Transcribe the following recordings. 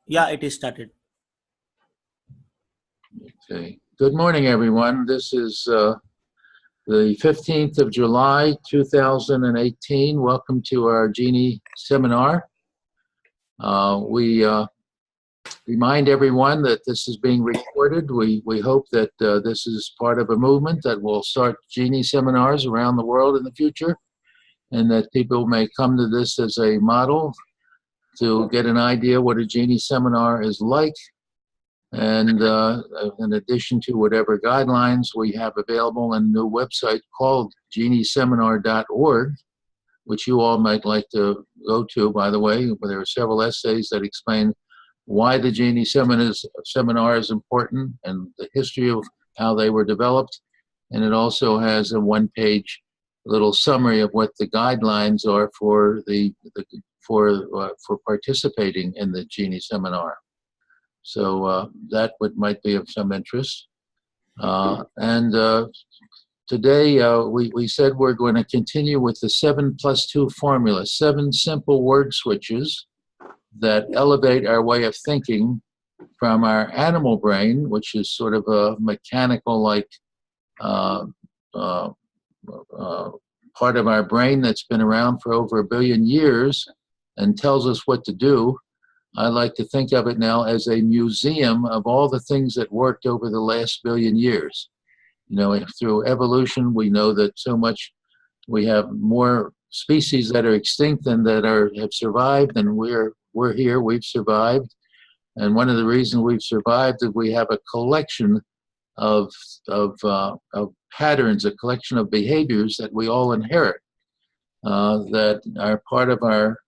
Yeah, it is started. Okay. Good morning, everyone. This is the 15th of July, 2018. Welcome to our Genie seminar. We remind everyone that this is being recorded. We hope that this is part of a movement that will start Genie seminars around the world in the future, and that people may come to this as a model to get an idea what a Genie seminar is like. And in addition to whatever guidelines we have available in a new website called genieseminar.org, which you all might like to go to, by the way. There are several essays that explain why the Genie seminar is important and the history of how they were developed. And it also has a one-page little summary of what the guidelines are for for participating in the Genie seminar. So that might be of some interest. Today we said we're going to continue with the 7+2 formula, 7 simple word switches that elevate our way of thinking from our animal brain, which is sort of a mechanical-like part of our brain that's been around for over 1 billion years and tells us what to do. I like to think of it now as a museum of all the things that worked over the last 1 billion years. You know, through evolution, we know that so much, we have more species that are extinct than that have survived, and we're here, we've survived. And one of the reasons we've survived is we have a collection of patterns, a collection of behaviors that we all inherit, that are part of our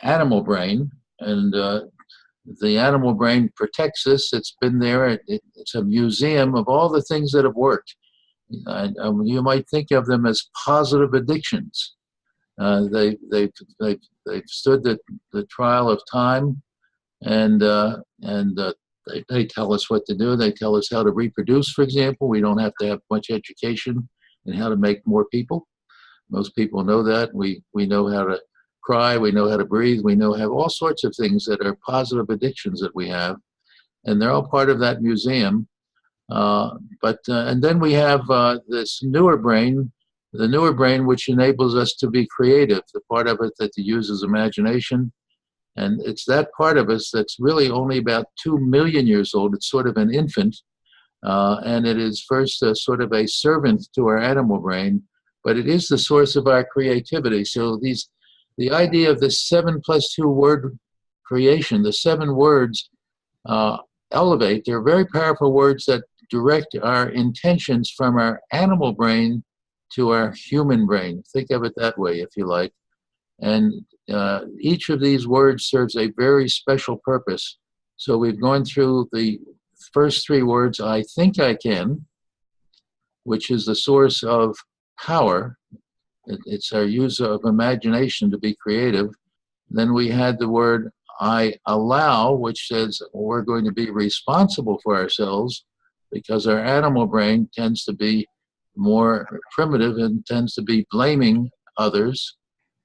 animal brain. And the animal brain protects us. It's been there. It's a museum of all the things that have worked. You might think of them as positive addictions. They've stood the trial of time, and they tell us what to do. They tell us how to reproduce, for example. We don't have to have much education in how to make more people. Most people know that. We know how to cry, we know how to breathe, we have all sorts of things that are positive addictions that we have, and they're all part of that museum. And then we have this newer brain, the newer brain which enables us to be creative, the part of it that uses imagination. And it's that part of us that's really only about 2 million years old. It's sort of an infant, and it is first sort of a servant to our animal brain, but it is the source of our creativity. So the idea of this 7+2 word creation, the 7 words elevate. They're very powerful words that direct our intentions from our animal brain to our human brain. Think of it that way, if you like. And each of these words serves a very special purpose. So we've gone through the first 3 words, I think I can, which is the source of power. It's our use of imagination to be creative. Then we had the word I allow, which says we're going to be responsible for ourselves, because our animal brain tends to be more primitive and tends to be blaming others.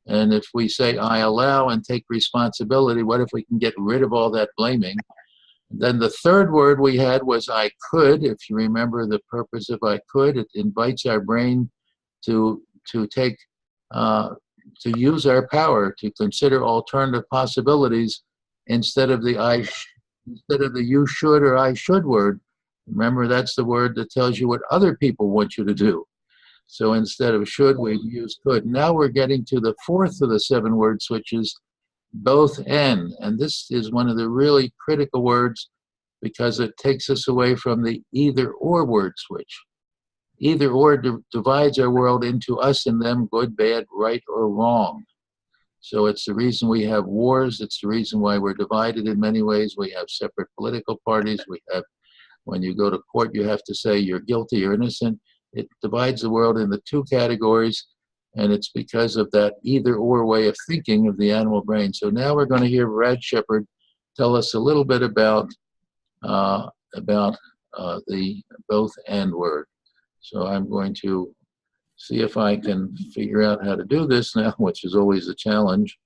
And if we say I allow and take responsibility, what if we can get rid of all that blaming? Then the third word we had was I could. If you remember the purpose of I could, it invites our brain to use our power to consider alternative possibilities instead of the you should or I should word. Remember, that's the word that tells you what other people want you to do. So instead of should, we use could. Now we're getting to the 4th of the 7 word switches, both and. And this is one of the really critical words because it takes us away from the either or word switch. Either or divides our world into us and them, good, bad, right, or wrong. So it's the reason we have wars. It's the reason why we're divided in many ways. We have separate political parties. When you go to court, you have to say you're guilty or innocent. It divides the world into 2 categories, and it's because of that either or way of thinking of the animal brain. So now we're going to hear Brad Shepard tell us a little bit about the both and word. So I'm going to see if I can figure out how to do this now, which is always a challenge.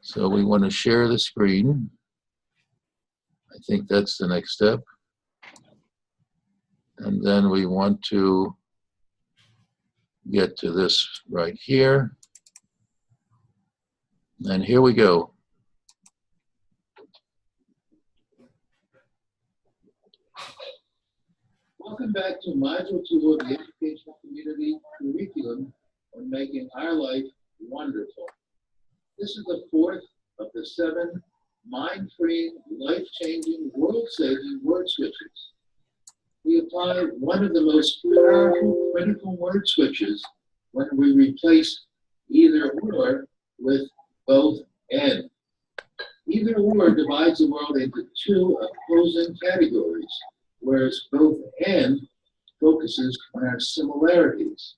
So we want to share the screen. I think that's the next step. And then we want to get to this right here. And here we go. Welcome back to Module 2 of the Educational Community Curriculum on Making Our Life Wonderful. This is the fourth of the 7 mind-freeing, life-changing, world-saving word switches. We apply one of the most powerful critical word switches when we replace either or with both and. Either or divides the world into 2 opposing categories, whereas both and focuses on our similarities.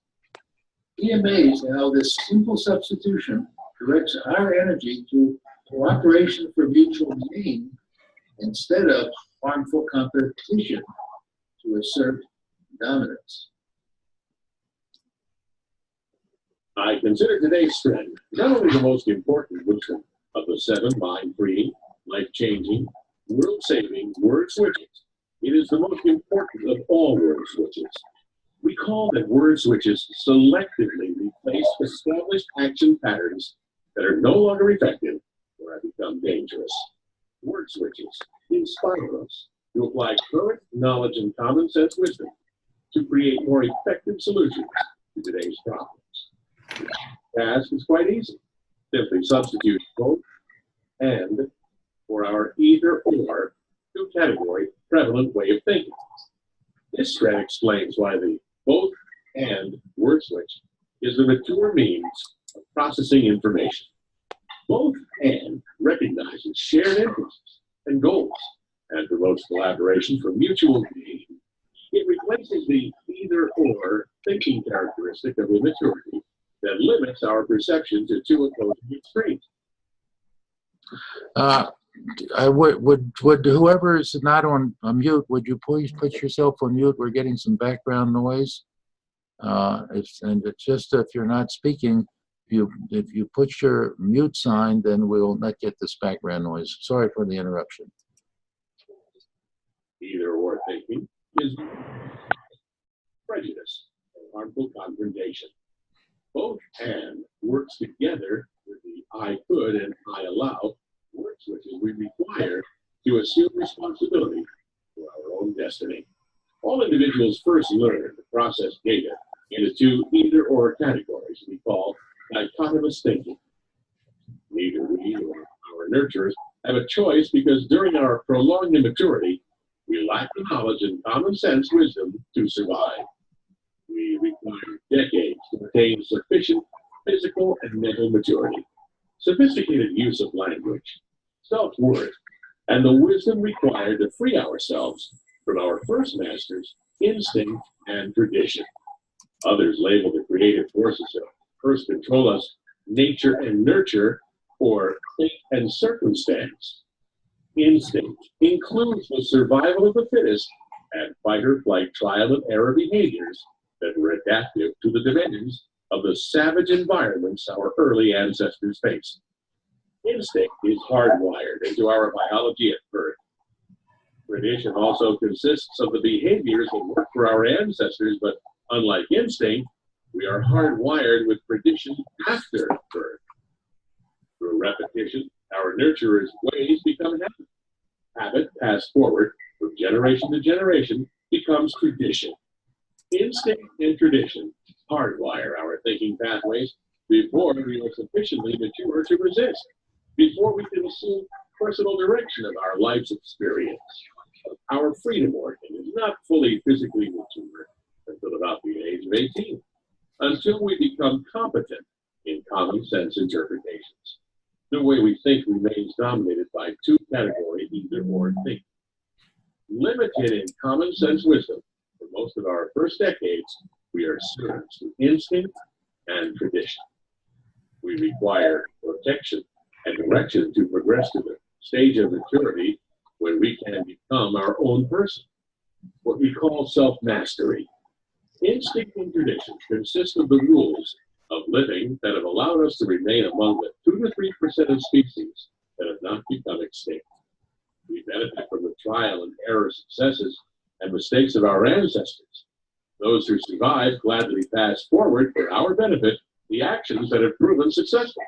Be amazed at how this simple substitution directs our energy to cooperation for mutual gain instead of harmful competition to assert dominance. I consider today's trend not only the most important wisdom of the 7 mind-freeing, life-changing, world-saving word switches, it is the most important of all word switches. We call that word switches selectively replace established action patterns that are no longer effective or have become dangerous. Word switches inspire us to apply current knowledge and common sense wisdom to create more effective solutions to today's problems. The task is quite easy. Simply substitute both and for our either or 2-category prevalent way of thinking. This trend explains why the both and word switch is the mature means of processing information. Both and recognizes shared interests and goals and promotes collaboration for mutual gain. It replaces the either or thinking characteristic of immaturity that limits our perception to 2 opposing extremes. Would whoever is not on mute, would you please put yourself on mute? We're getting some background noise. If you're not speaking, if you put your mute sign, then we'll not get this background noise. Sorry for the interruption. Either or thinking is prejudice and harmful confrontation. Both and works together with the I could and I allow word switches we require to assume responsibility for our own destiny. All individuals first learn to process data into 2 either or categories we call dichotomous thinking. Neither we nor our nurturers have a choice because during our prolonged immaturity, we lack the knowledge and common sense wisdom to survive. We require decades to attain sufficient physical and mental maturity, sophisticated use of language, self-worth, and the wisdom required to free ourselves from our first masters, instinct, and tradition. Others label the creative forces that first control us nature and nurture, or fate and circumstance. Instinct includes the survival of the fittest and fight-or-flight trial and error behaviors that were adaptive to the demands of the savage environments our early ancestors faced. Instinct is hardwired into our biology at birth. Tradition also consists of the behaviors that worked for our ancestors, but unlike instinct, we are hardwired with tradition after birth. Through repetition, our nurturers' ways become habit. Habit, passed forward from generation to generation, becomes tradition. Instinct and tradition hardwire our thinking pathways before we are sufficiently mature to resist, before we can assume personal direction of our life's experience. Our freedom organ is not fully physically mature until about the age of 18, until we become competent in common sense interpretations. The way we think remains dominated by 2-category either or thinking. Limited in common sense wisdom, for most of our first decades, we are served to instinct and tradition. We require protection and direction to progress to the stage of maturity when we can become our own person, what we call self-mastery. Instinct and tradition consist of the rules of living that have allowed us to remain among the 2 to 3% of species that have not become extinct. We benefit from the trial and error successes and mistakes of our ancestors. Those who survive gladly pass forward for our benefit the actions that have proven successful.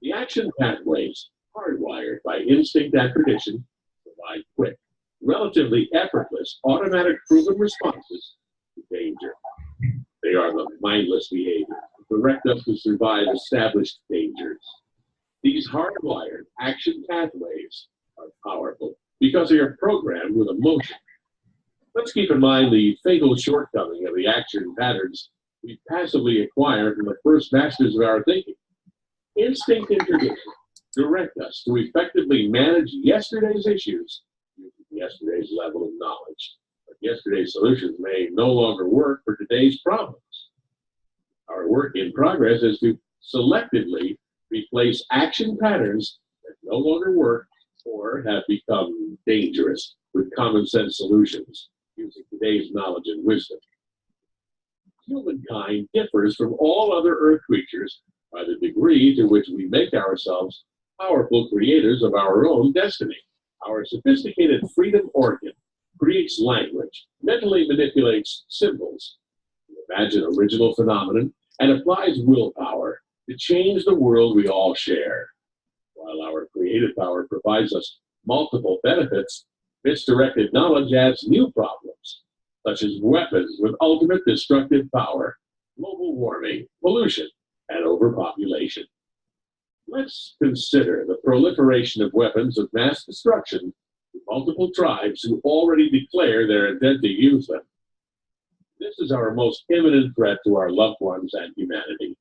The action pathways hardwired by instinct and tradition provide quick, relatively effortless, automatic proven responses to danger. They are the mindless behavior that direct us to survive established dangers. These hardwired action pathways are powerful because they are programmed with emotion. Let's keep in mind the fatal shortcoming of the action patterns we passively acquire from the first masters of our thinking. Instinct and tradition direct us to effectively manage yesterday's issues using yesterday's level of knowledge. But yesterday's solutions may no longer work for today's problems. Our work in progress is to selectively replace action patterns that no longer work or have become dangerous with common sense solutions using today's knowledge and wisdom. Humankind differs from all other earth creatures by the degree to which we make ourselves powerful creators of our own destiny. Our sophisticated freedom organ creates language, mentally manipulates symbols, imagines original phenomenon, and applies willpower to change the world we all share. While our creative power provides us multiple benefits, misdirected knowledge adds new problems, such as weapons with ultimate destructive power, global warming, pollution, and overpopulation. Let's consider the proliferation of weapons of mass destruction to multiple tribes who already declare their intent to use them. This is our most imminent threat to our loved ones and humanity.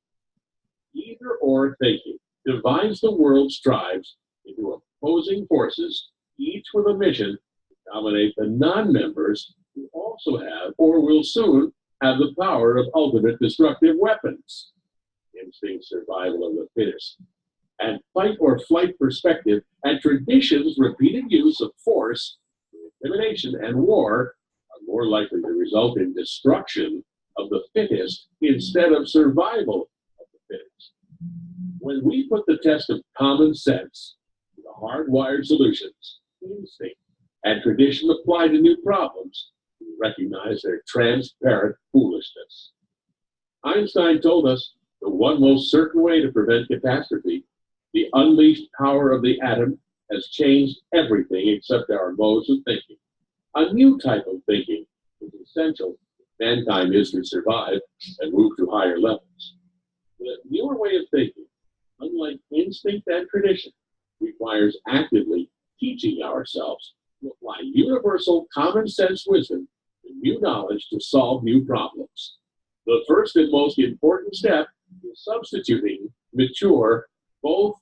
Either-or thinking divides the world's tribes into opposing forces, each with a mission to dominate the non-members who also have or will soon have the power of ultimate destructive weapons. Instinct survival of the fittest, and fight or flight perspective and tradition's repeated use of force, intimidation, and war are more likely to result in destruction of the fittest instead of survival of the fittest. When we put the test of common sense to the hardwired solutions, instinct, and tradition apply to new problems, we recognize their transparent foolishness. Einstein told us the one most certain way to prevent catastrophe, the unleashed power of the atom, has changed everything except our modes of thinking. A new type of thinking is essential if mankind is to survive and move to higher levels. The newer way of thinking, unlike instinct and tradition, requires actively teaching ourselves to apply universal common sense wisdom to new knowledge to solve new problems. The first and most important step is substituting mature both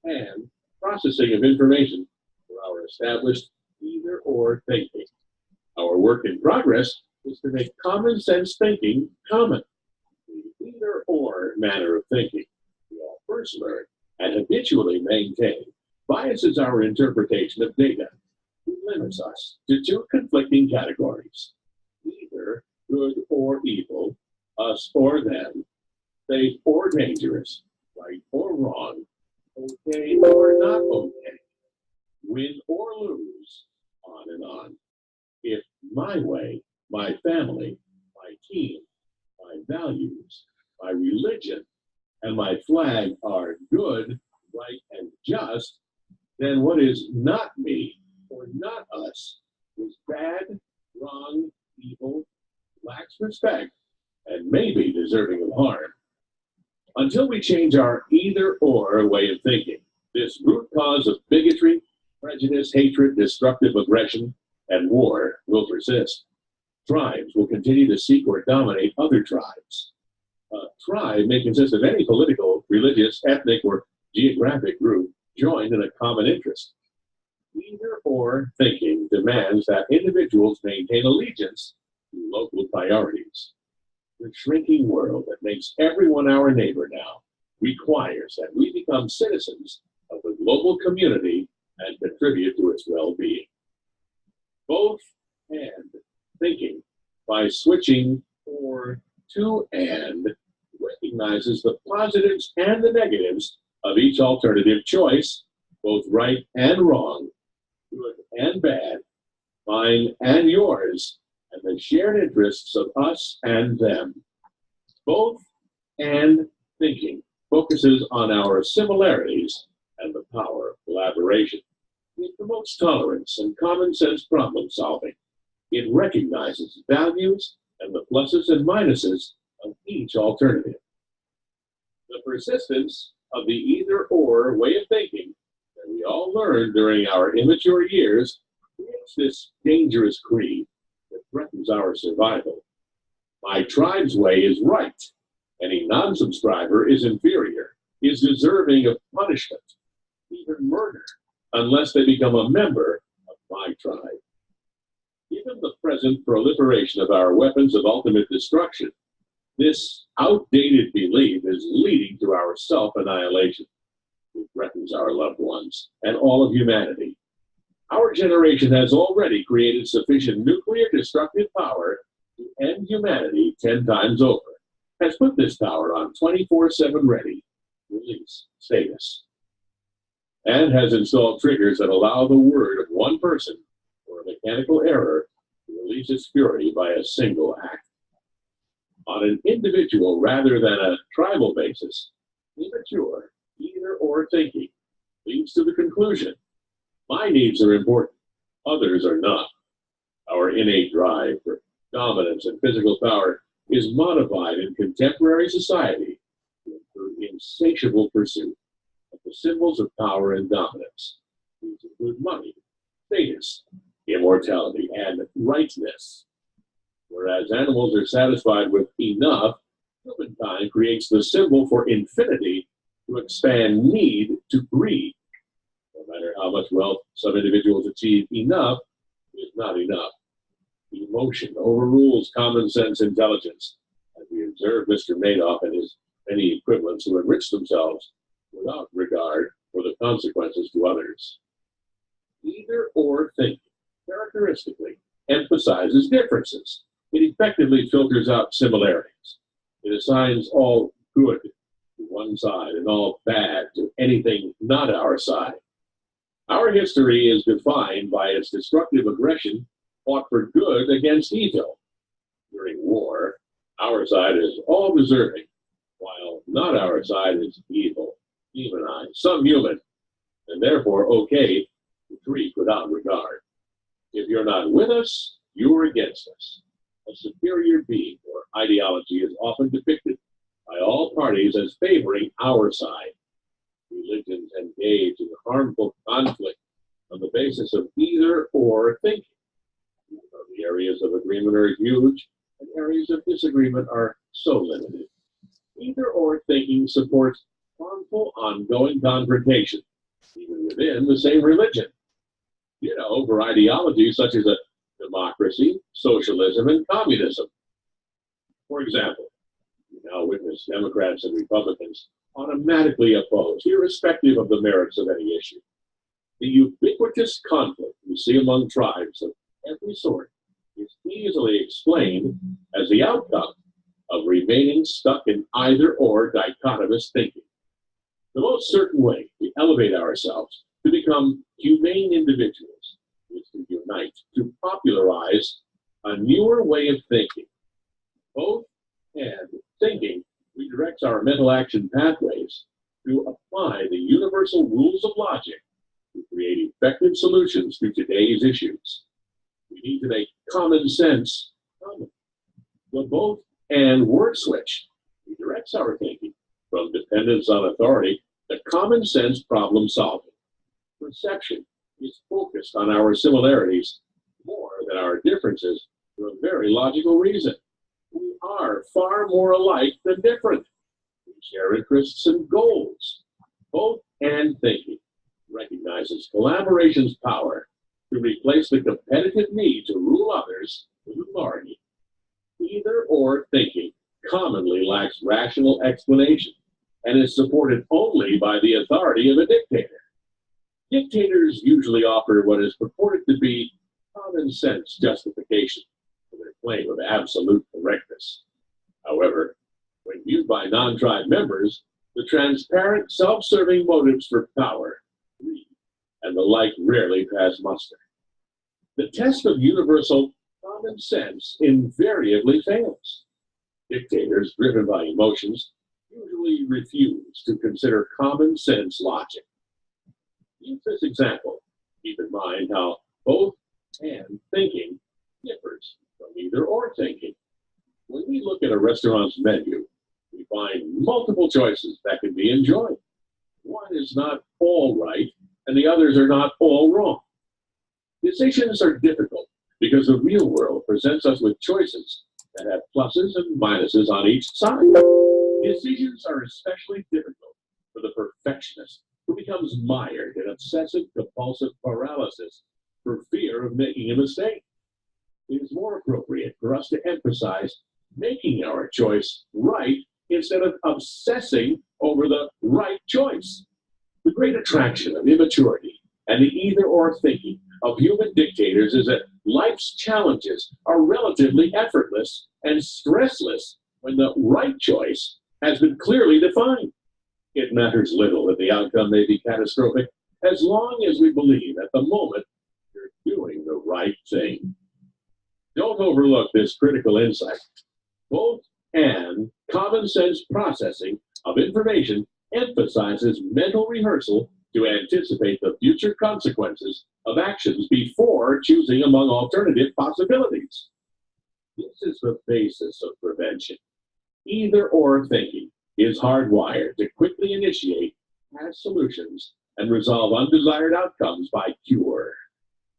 and processing of information for our established either-or thinking. Our work in progress is to make common sense thinking common. The either-or manner of thinking we all first learn and habitually maintain biases our interpretation of data. It limits us to two conflicting categories, either good or evil, us or them, safe or dangerous, right or wrong, okay or not okay, win or lose, on and on. If my way, my family, my team, my values, my religion, and my flag are good, right, and just, then what is not me or not us is bad, wrong, evil, lacks respect, and may be deserving of harm. Until we change our either-or way of thinking, this root cause of bigotry, prejudice, hatred, destructive aggression, and war will persist. Tribes will continue to seek or dominate other tribes. A tribe may consist of any political, religious, ethnic, or geographic group joined in a common interest. Either-or thinking demands that individuals maintain allegiance to local priorities. The shrinking world that makes everyone our neighbor now requires that we become citizens of the global community and contribute to its well-being. Both and thinking by switching or to and, recognizes the positives and the negatives of each alternative choice, both right and wrong, good and bad, mine and yours, and the shared interests of us and them. Both and thinking focuses on our similarities and the power of collaboration. It promotes tolerance and common sense problem solving. It recognizes values and the pluses and minuses of each alternative. The persistence of the either or way of thinking that we all learned during our immature years creates this dangerous creed that threatens our survival. My tribe's way is right. Any non-subscriber is inferior, is deserving of punishment, even murder, unless they become a member of my tribe. Given the present proliferation of our weapons of ultimate destruction, this outdated belief is leading to our self-annihilation. It threatens our loved ones and all of humanity. Our generation has already created sufficient nuclear destructive power to end humanity 10 times over, has put this power on 24/7 ready, release status, and has installed triggers that allow the word of one person or a mechanical error to release its fury by a single act. On an individual rather than a tribal basis, immature either-or thinking leads to the conclusion, my needs are important, others are not. Our innate drive for dominance and physical power is modified in contemporary society through insatiable pursuit of the symbols of power and dominance. These include money, status, immortality, and rightness. Whereas animals are satisfied with enough, humankind creates the symbol for infinity to expand need to greed. No matter how much wealth some individuals achieve, enough is not enough. Emotion overrules common sense intelligence, as we observe Mr. Madoff and his many equivalents who enrich themselves without regard for the consequences to others. Either or thinking characteristically emphasizes differences. It effectively filters out similarities. It assigns all good to one side and all bad to anything not our side. Our history is defined by its destructive aggression fought for good against evil. During war, our side is all deserving, while not our side is evil, demonized, subhuman, and therefore okay to treat without regard. If you're not with us, you are against us. A superior being or ideology is often depicted by all parties as favoring our side. Religions engage in harmful conflict on the basis of either or thinking. The areas of agreement are huge, and areas of disagreement are so limited. Either or thinking supports harmful ongoing confrontation, even within the same religion. For ideologies such as a democracy, socialism, and communism. For example, we now witness Democrats and Republicans automatically opposed, irrespective of the merits of any issue. The ubiquitous conflict we see among tribes of every sort is easily explained as the outcome of remaining stuck in either-or dichotomous thinking. The most certain way to elevate ourselves, to become humane individuals, is to unite, to popularize a newer way of thinking. Both and thinking redirects our mental action pathways to apply the universal rules of logic to create effective solutions to today's issues. We need to make common sense common. The both and word switch redirects our thinking from dependence on authority to common sense problem solving. Perception is focused on our similarities more than our differences for a very logical reason. We are far more alike than different. We share interests and goals. Both and thinking recognizes collaboration's power to replace the competitive need to rule others with authority. Either or thinking commonly lacks rational explanation and is supported only by the authority of a dictator. Dictators usually offer what is purported to be common sense justification for their claim of absolute correctness. However, When viewed by non-tribe members, the transparent, self-serving motives for power, greed, and the like rarely pass muster. The test of universal common sense invariably fails. Dictators driven by emotions usually refuse to consider common sense logic. Use this example. Keep in mind how both and thinking differs from either or thinking. When we look at a restaurant's menu, we find multiple choices that can be enjoyed. One is not all right, and the others are not all wrong. Decisions are difficult because the real world presents us with choices that have pluses and minuses on each side. Decisions are especially difficult for the perfectionist who becomes mired in obsessive compulsive paralysis for fear of making a mistake. It is more appropriate for us to emphasize making our choice right instead of obsessing over the right choice. The great attraction of immaturity and the either-or thinking of human dictators is that life's challenges are relatively effortless and stressless when the right choice has been clearly defined. It matters little if the outcome may be catastrophic, as long as we believe at the moment you're doing the right thing. Don't overlook this critical insight. Both and common sense processing of information emphasizes mental rehearsal to anticipate the future consequences of actions before choosing among alternative possibilities. This is the basis of prevention. Either or thinking is hardwired to quickly initiate past solutions and resolve undesired outcomes by cure.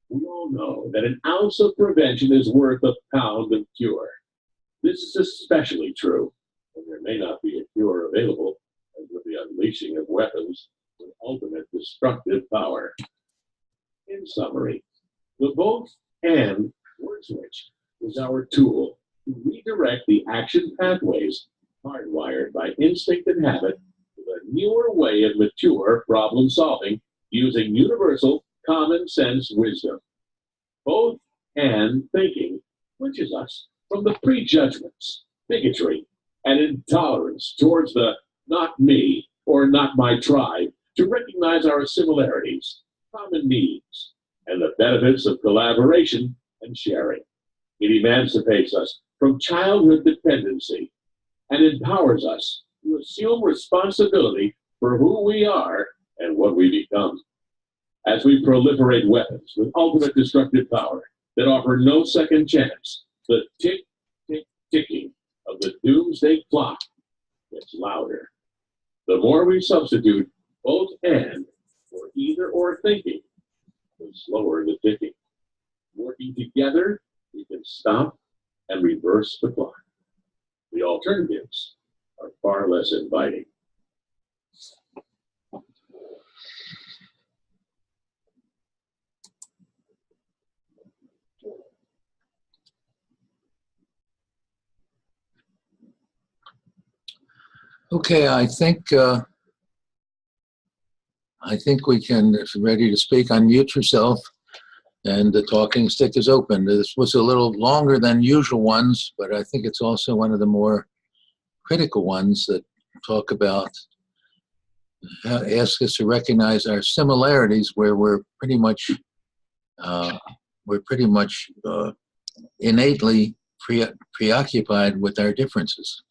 We all know that an ounce of prevention is worth a pound of cure. This is especially true when there may not be a cure available, as with the unleashing of weapons with ultimate destructive power. In summary, the both and word switch is our tool to redirect the action pathways hardwired by instinct and habit to a newer way of mature problem solving using universal common sense wisdom. Both and thinking switches us from the prejudgments, bigotry, and intolerance towards the not me or not my tribe to recognize our similarities, common needs, and the benefits of collaboration and sharing. It emancipates us from childhood dependency and empowers us to assume responsibility for who we are and what we become. As we proliferate weapons with ultimate destructive power that offer no second chance, the tick, tick, ticking of the doomsday clock gets louder. The more we substitute both and for either or thinking, the slower the ticking. Working together, we can stop and reverse the clock. The alternatives are far less inviting. Okay, I think we can, if you're ready to speak, unmute yourself, and the talking stick is open. This was a little longer than usual ones, but I think it's also one of the more critical ones that talk about, ask us to recognize our similarities where we're pretty much innately preoccupied with our differences.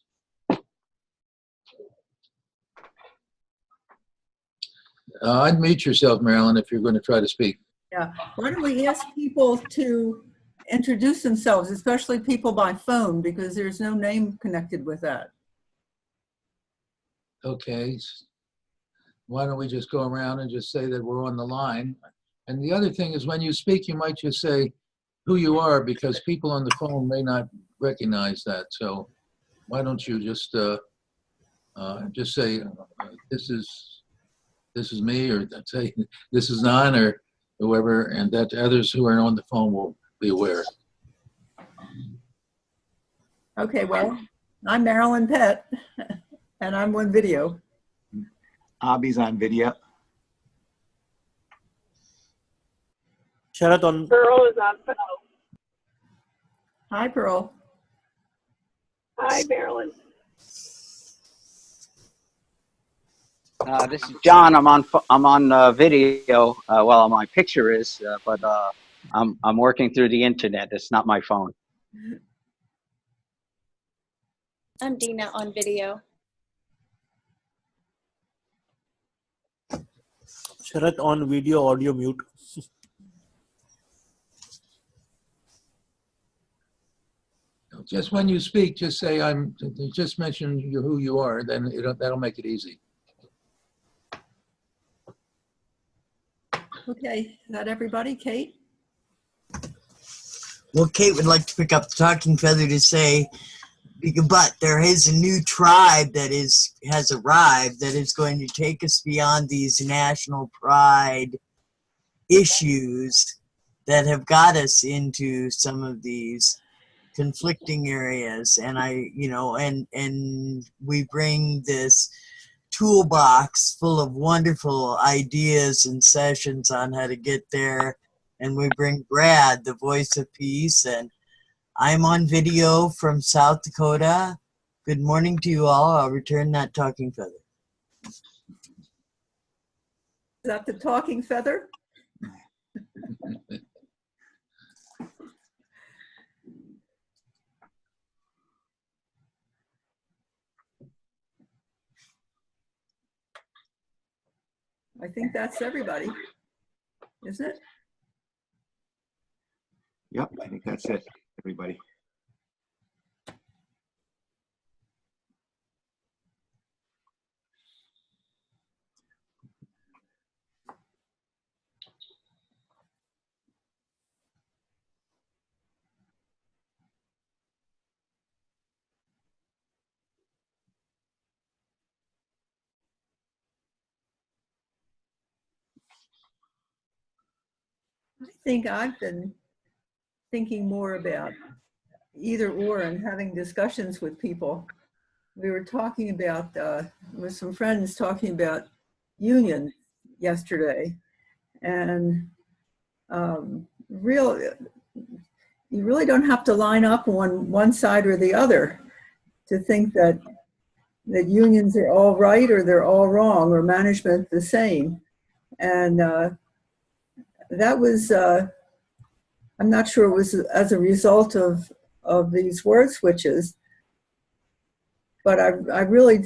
Unmute yourself, Marilyn, if you're going to try to speak. Yeah. Why don't we ask people to introduce themselves, especially people by phone, because there's no name connected with that. Okay. Why don't we just go around and just say that we're on the line? And the other thing is when you speak, you might just say who you are, because people on the phone may not recognize that. So why don't you just say, this is me, or say this is Nan, or whoever, and that others who are on the phone will be aware. Okay, well, I'm Marilyn Pett, and I'm on video. Abby's on video. Sheraton. Pearl is on phone. Hi, Pearl. Hi, Marilyn. This is John. I'm on video. Well, my picture is, but I'm working through the internet. It's not my phone. I'm Dina on video. Sharat on video, audio mute. Just when you speak, just say just mention who you are, then that'll make it easy. Okay, is that everybody? Kate? Well, Kate would like to pick up the talking feather to say, but there is a new tribe that has arrived that is going to take us beyond these national pride issues that have got us into some of these conflicting areas. And and we bring this toolbox full of wonderful ideas and sessions on how to get there. And we bring Brad, the voice of peace, and I'm on video from South Dakota. Good morning to you all. I'll return that talking feather. Is that the talking feather? I think that's everybody, isn't it? Yep, I think that's it, everybody. I think I've been thinking more about either or and having discussions with people. We were talking about, with some friends talking about union yesterday, and you really don't have to line up on one side or the other to think that unions are all right or they're all wrong or management the same. And that was, I'm not sure it was as a result of these word switches, but I really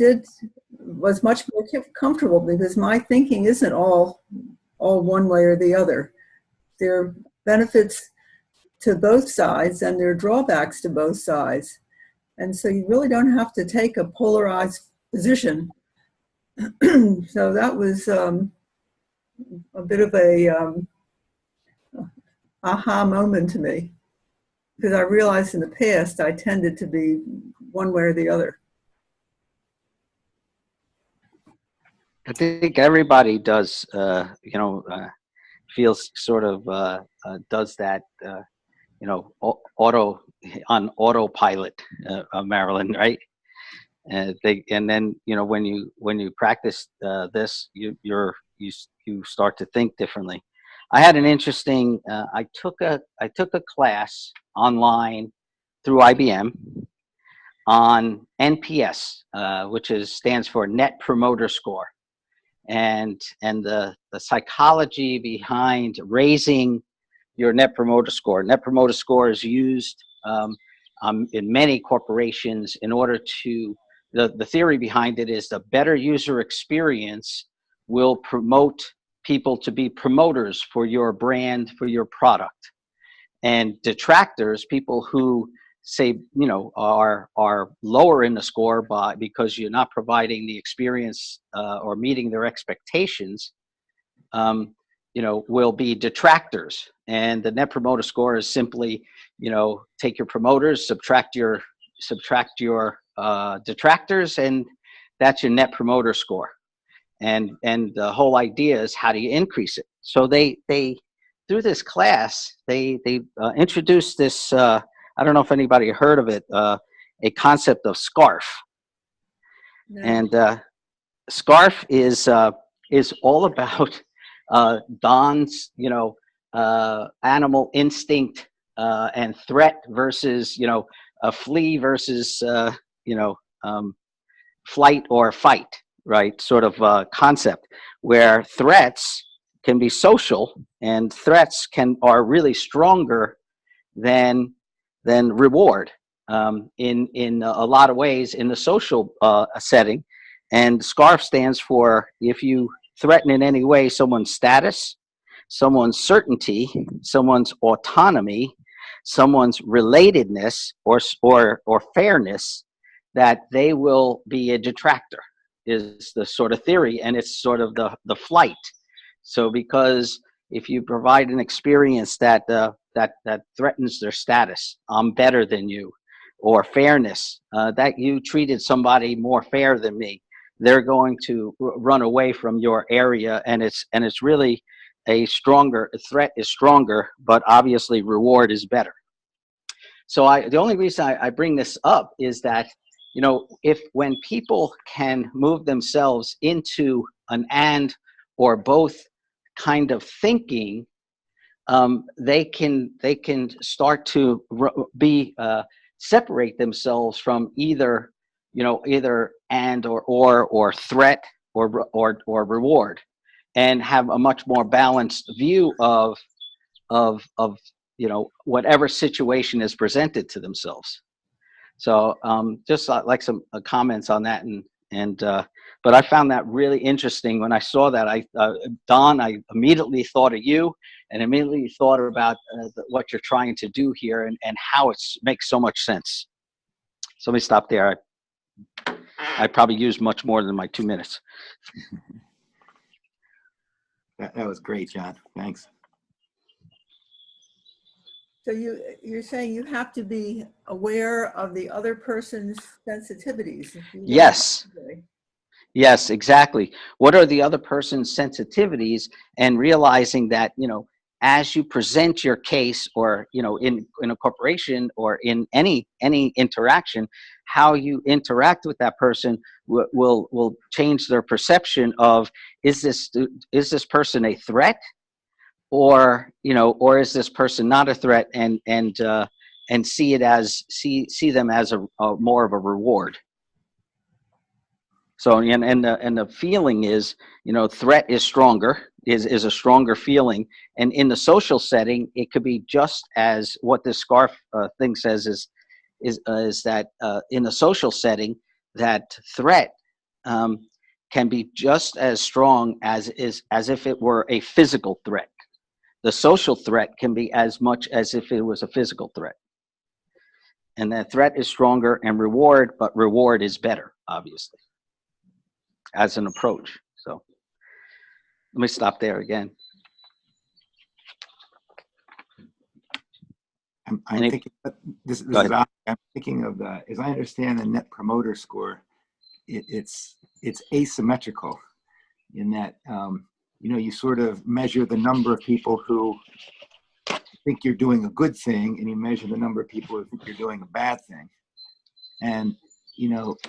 was much more comfortable because my thinking isn't all one way or the other. There are benefits to both sides and there are drawbacks to both sides. And so you really don't have to take a polarized position. So that was a bit of a aha moment to me, because I realized in the past I tended to be one way or the other. I think everybody does, feels sort of does that, on autopilot, Marilyn, right? And then when you practice this, you start to think differently. I had an interesting. I took a class online through IBM on NPS, which stands for Net Promoter Score, and the psychology behind raising your Net Promoter Score. Net Promoter Score is used in many corporations in order to. The theory behind it is the better user experience will promote people to be promoters for your brand, for your product. And detractors, people who say, are lower in the score because you're not providing the experience or meeting their expectations, will be detractors. And the Net Promoter Score is simply, take your promoters, subtract your detractors, and that's your Net Promoter Score. And the whole idea is, how do you increase it? So they through this class, they introduced this, I don't know if anybody heard of it, a concept of SCARF. No. And SCARF is all about Don's, animal instinct and threat versus, a flee versus, flight or fight, right, sort of concept, where threats can be social, and threats are really stronger than reward in a lot of ways in the social setting. And SCARF stands for, if you threaten in any way someone's status, someone's certainty, someone's autonomy, someone's relatedness, or fairness, that they will be a detractor, is the sort of theory, and it's sort of the flight. So because if you provide an experience that that threatens their status, I'm better than you, or fairness, that you treated somebody more fair than me, they're going to run away from your area, and it's really a threat is stronger, but obviously reward is better. So the only reason I bring this up is that, you know, when people can move themselves into an and or both kind of thinking, they can start to separate themselves from either and or threat or reward, and have a much more balanced view of whatever situation is presented to themselves. So just like some comments on that, but I found that really interesting when I saw that. Don, I immediately thought of you, and immediately thought about what you're trying to do here, and how it makes so much sense. So let me stop there. I probably used much more than my 2 minutes. That was great, John. Thanks. So you're saying you have to be aware of the other person's sensitivities. Yes. Yes, exactly. What are the other person's sensitivities, and realizing that, as you present your case, or, in a corporation or in any interaction, how you interact with that person will change their perception of, is this person a threat, or is this person not a threat, and see them as a more of a reward. So, and the feeling is, threat is stronger, is a stronger feeling. And in the social setting, it could be just as what this SCARF thing says is that in the social setting, that threat can be just as strong as if it were a physical threat. The social threat can be as much as if it was a physical threat. And that threat is stronger, and but reward is better, obviously, as an approach. So let me stop there again. I'm thinking, this is odd. I'm thinking of as I understand the Net Promoter Score, it's asymmetrical in that, you sort of measure the number of people who think you're doing a good thing, and you measure the number of people who think you're doing a bad thing. And,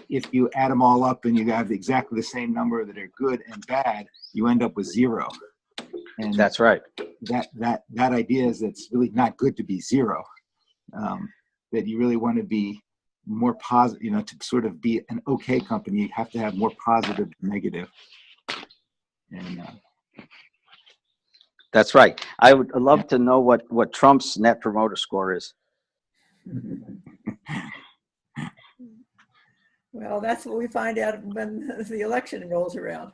if you add them all up and you have exactly the same number that are good and bad, you end up with 0. And that's right. That idea is it's really not good to be 0. That you really want to be more positive, to sort of be an okay company, you have to have more positive than negative. And that's right. I would love to know what Trump's Net Promoter Score is. Well, that's what we find out when the election rolls around.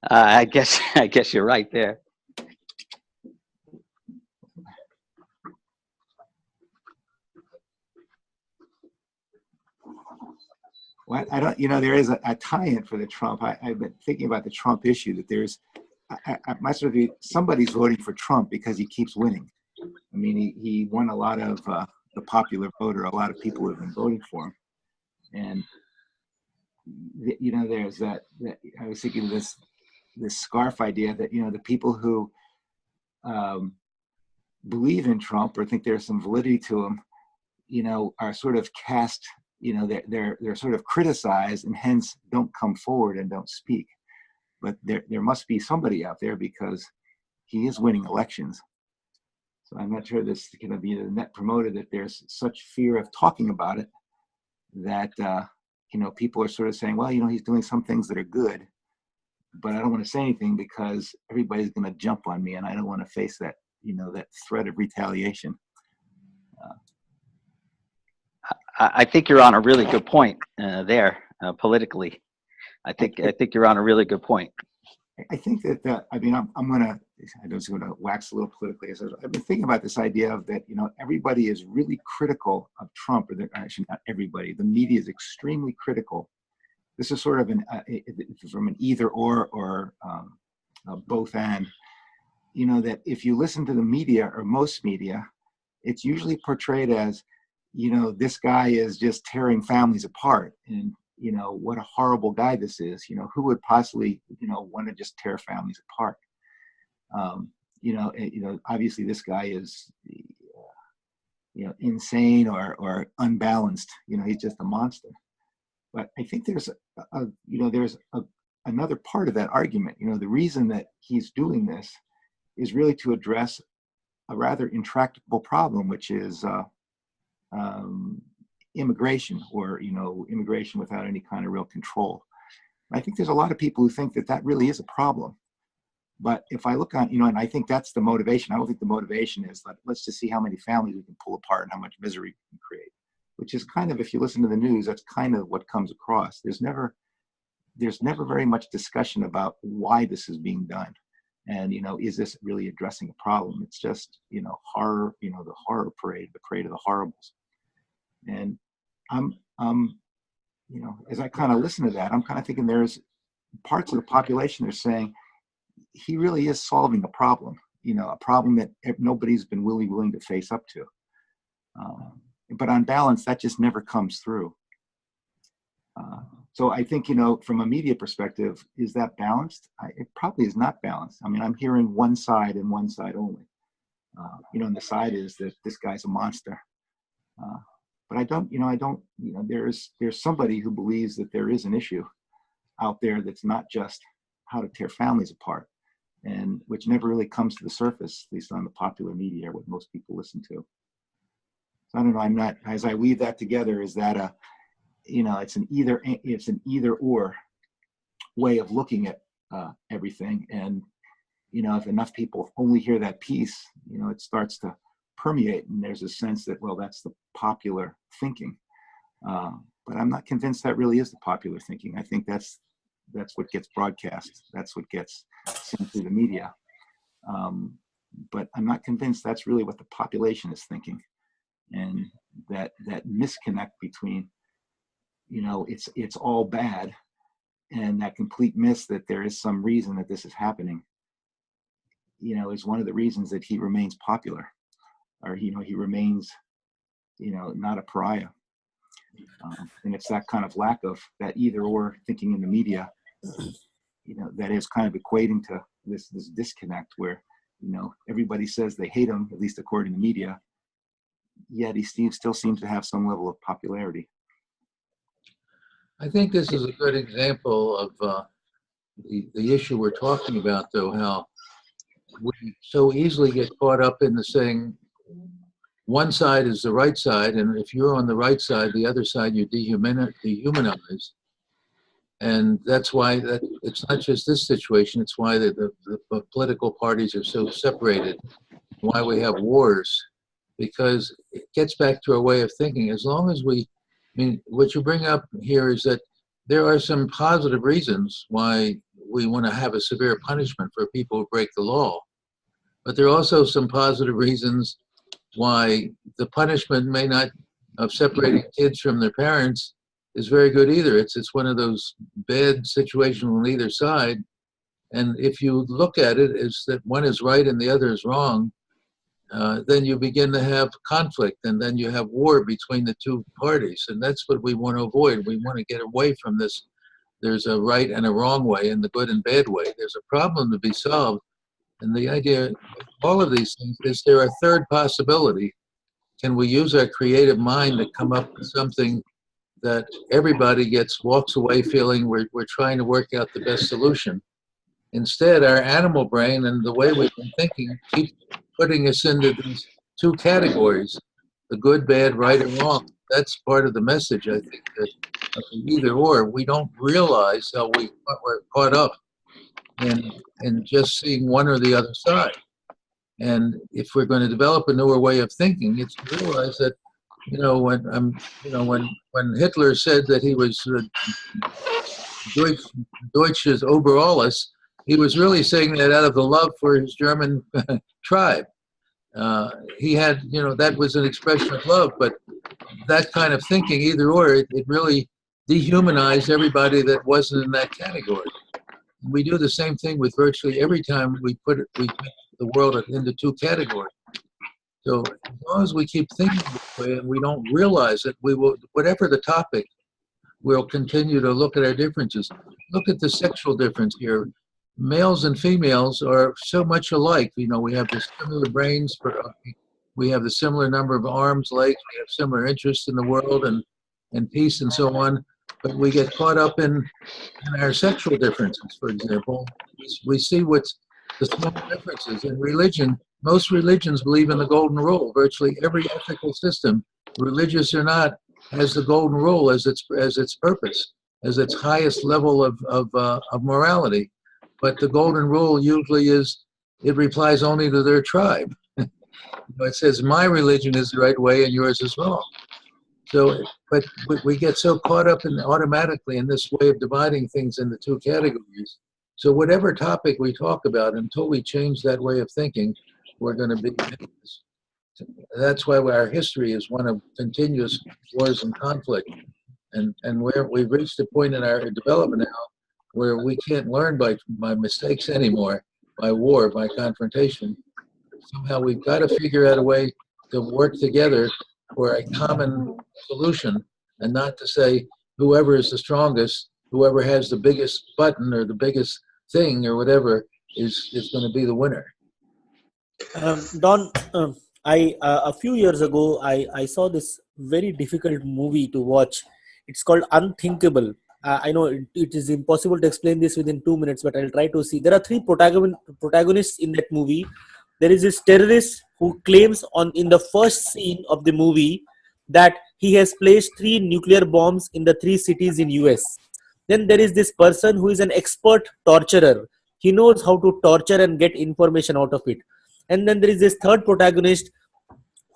I guess you're right there. Well, I don't, there is a tie-in for the Trump. I've been thinking about the Trump issue, that there's, somebody's voting for Trump because he keeps winning. I mean, he won a lot of the popular voter. A lot of people have been voting for him. And, there's that I was thinking of this SCARF idea that, the people who believe in Trump or think there's some validity to him, are sort of cast, they're sort of criticized, and hence don't come forward and don't speak. But there must be somebody out there, because he is winning elections. So I'm not sure this is going to be the net promoter, that there's such fear of talking about it that people are sort of saying, well, he's doing some things that are good, but I don't want to say anything because everybody's going to jump on me, and I don't want to face that, that threat of retaliation. I think you're on a really good point there politically. I think you're on a really good point. I think that I don't want to wax a little politically. I've been thinking about this idea of that, everybody is really critical of Trump, or actually not everybody. The media is extremely critical. This is sort of from an either or both and. That if you listen to the media or most media, it's usually portrayed as, this guy is just tearing families apart, and what a horrible guy this is. Who would possibly want to just tear families apart? Obviously this guy is insane or unbalanced. He's just a monster. But I think there's another part of that argument. The reason that he's doing this is really to address a rather intractable problem, which is immigration, or immigration without any kind of real control. I think there's a lot of people who think that really is a problem. But if I look on, and I think that's the motivation. I don't think the motivation is let's just see how many families we can pull apart and how much misery we can create, which is kind of, if you listen to the news, that's kind of what comes across. There's never very much discussion about why this is being done. And, is this really addressing a problem? It's just, horror, the horror parade, the parade of the horribles. And I'm as I kind of listen to that, I'm kind of thinking there's parts of the population that are saying he really is solving a problem, a problem that nobody's been willing to face up to. But on balance, that just never comes through. So I think, from a media perspective, is that balanced? It probably is not balanced. I mean, I'm hearing one side and one side only. And the side is that this guy's a monster. But there's somebody who believes that there is an issue out there that's not just how to tear families apart, and which never really comes to the surface, at least on the popular media, or what most people listen to. So I don't know, as I weave that together, is that it's an either or way of looking at everything. And, if enough people only hear that piece, it starts to permeate, and there's a sense that, well, that's the popular thinking. But I'm not convinced that really is the popular thinking. I think that's what gets broadcast. That's what gets sent through the media. But I'm not convinced that's really what the population is thinking. And that misconnect between, it's all bad, and that complete miss that there is some reason that this is happening, is one of the reasons that he remains popular, or he remains, not a pariah. And it's that kind of lack of that either or thinking in the media, that is kind of equating to this disconnect where, everybody says they hate him, at least according to media, yet he still seems to have some level of popularity. I think this is a good example of the issue we're talking about, though, how we so easily get caught up in the saying one side is the right side, and if you're on the right side, the other side you dehumanize. And that's why it's not just this situation, it's why the political parties are so separated, why we have wars, because it gets back to our way of thinking. As long as what you bring up here is that there are some positive reasons why we want to have a severe punishment for people who break the law. But there are also some positive reasons why the punishment may not, of separating kids from their parents, is very good either. It's one of those bad situations on either side. And if you look at it as that one is right and the other is wrong, then you begin to have conflict, and then you have war between the two parties. And that's what we want to avoid. We want to get away from this. There's a right and a wrong way, and the good and bad way. There's a problem to be solved. And the idea of all of these things is there a third possibility. Can we use our creative mind to come up with something that everybody walks away feeling we're trying to work out the best solution? Instead, our animal brain and the way we've been thinking keep putting us into these two categories, the good, bad, right, and wrong. That's part of the message, I think, that either or, we don't realize how we're caught up in just seeing one or the other side. And if we're going to develop a newer way of thinking, it's to realize that, when Hitler said that he was Deutsches Ober alles, he was really saying that out of the love for his German tribe. He had, that was an expression of love, but that kind of thinking, either or, it really dehumanized everybody that wasn't in that category. We do the same thing with virtually every time we put the world into two categories. So as long as we keep thinking this way and we don't realize it, we will, whatever the topic, we'll continue to look at our differences. Look at the sexual difference here. Males and females are so much alike. We have the similar brains, we have the similar number of arms, legs, we have similar interests in the world and peace and so on. But we get caught up in our sexual differences, for example. We see what's the small differences in religion. Most religions believe in the golden rule. Virtually every ethical system, religious or not, has the golden rule as its purpose, as its highest level of morality. But the golden rule usually it replies only to their tribe. It says my religion is the right way and yours is wrong. So, but we get so caught up automatically in this way of dividing things into two categories. So whatever topic we talk about, until we change that way of thinking, we're going to be. That's why our history is one of continuous wars and conflict, and we've reached a point in our development now where we can't learn by mistakes anymore, by war, by confrontation. Somehow we've got to figure out a way to work together for a common solution, and not to say whoever is the strongest, whoever has the biggest button or the biggest thing or whatever is going to be the winner. Don, I a few years ago I saw this very difficult movie to watch. It's called Unthinkable. I know it is impossible to explain this within 2 minutes, but I'll try to see. There are three protagonists in that movie. There is this terrorist who claims in the first scene of the movie that he has placed 3 nuclear bombs in the 3 cities in US. Then there is this person who is an expert torturer. He knows how to torture and get information out of it. And then there is this third protagonist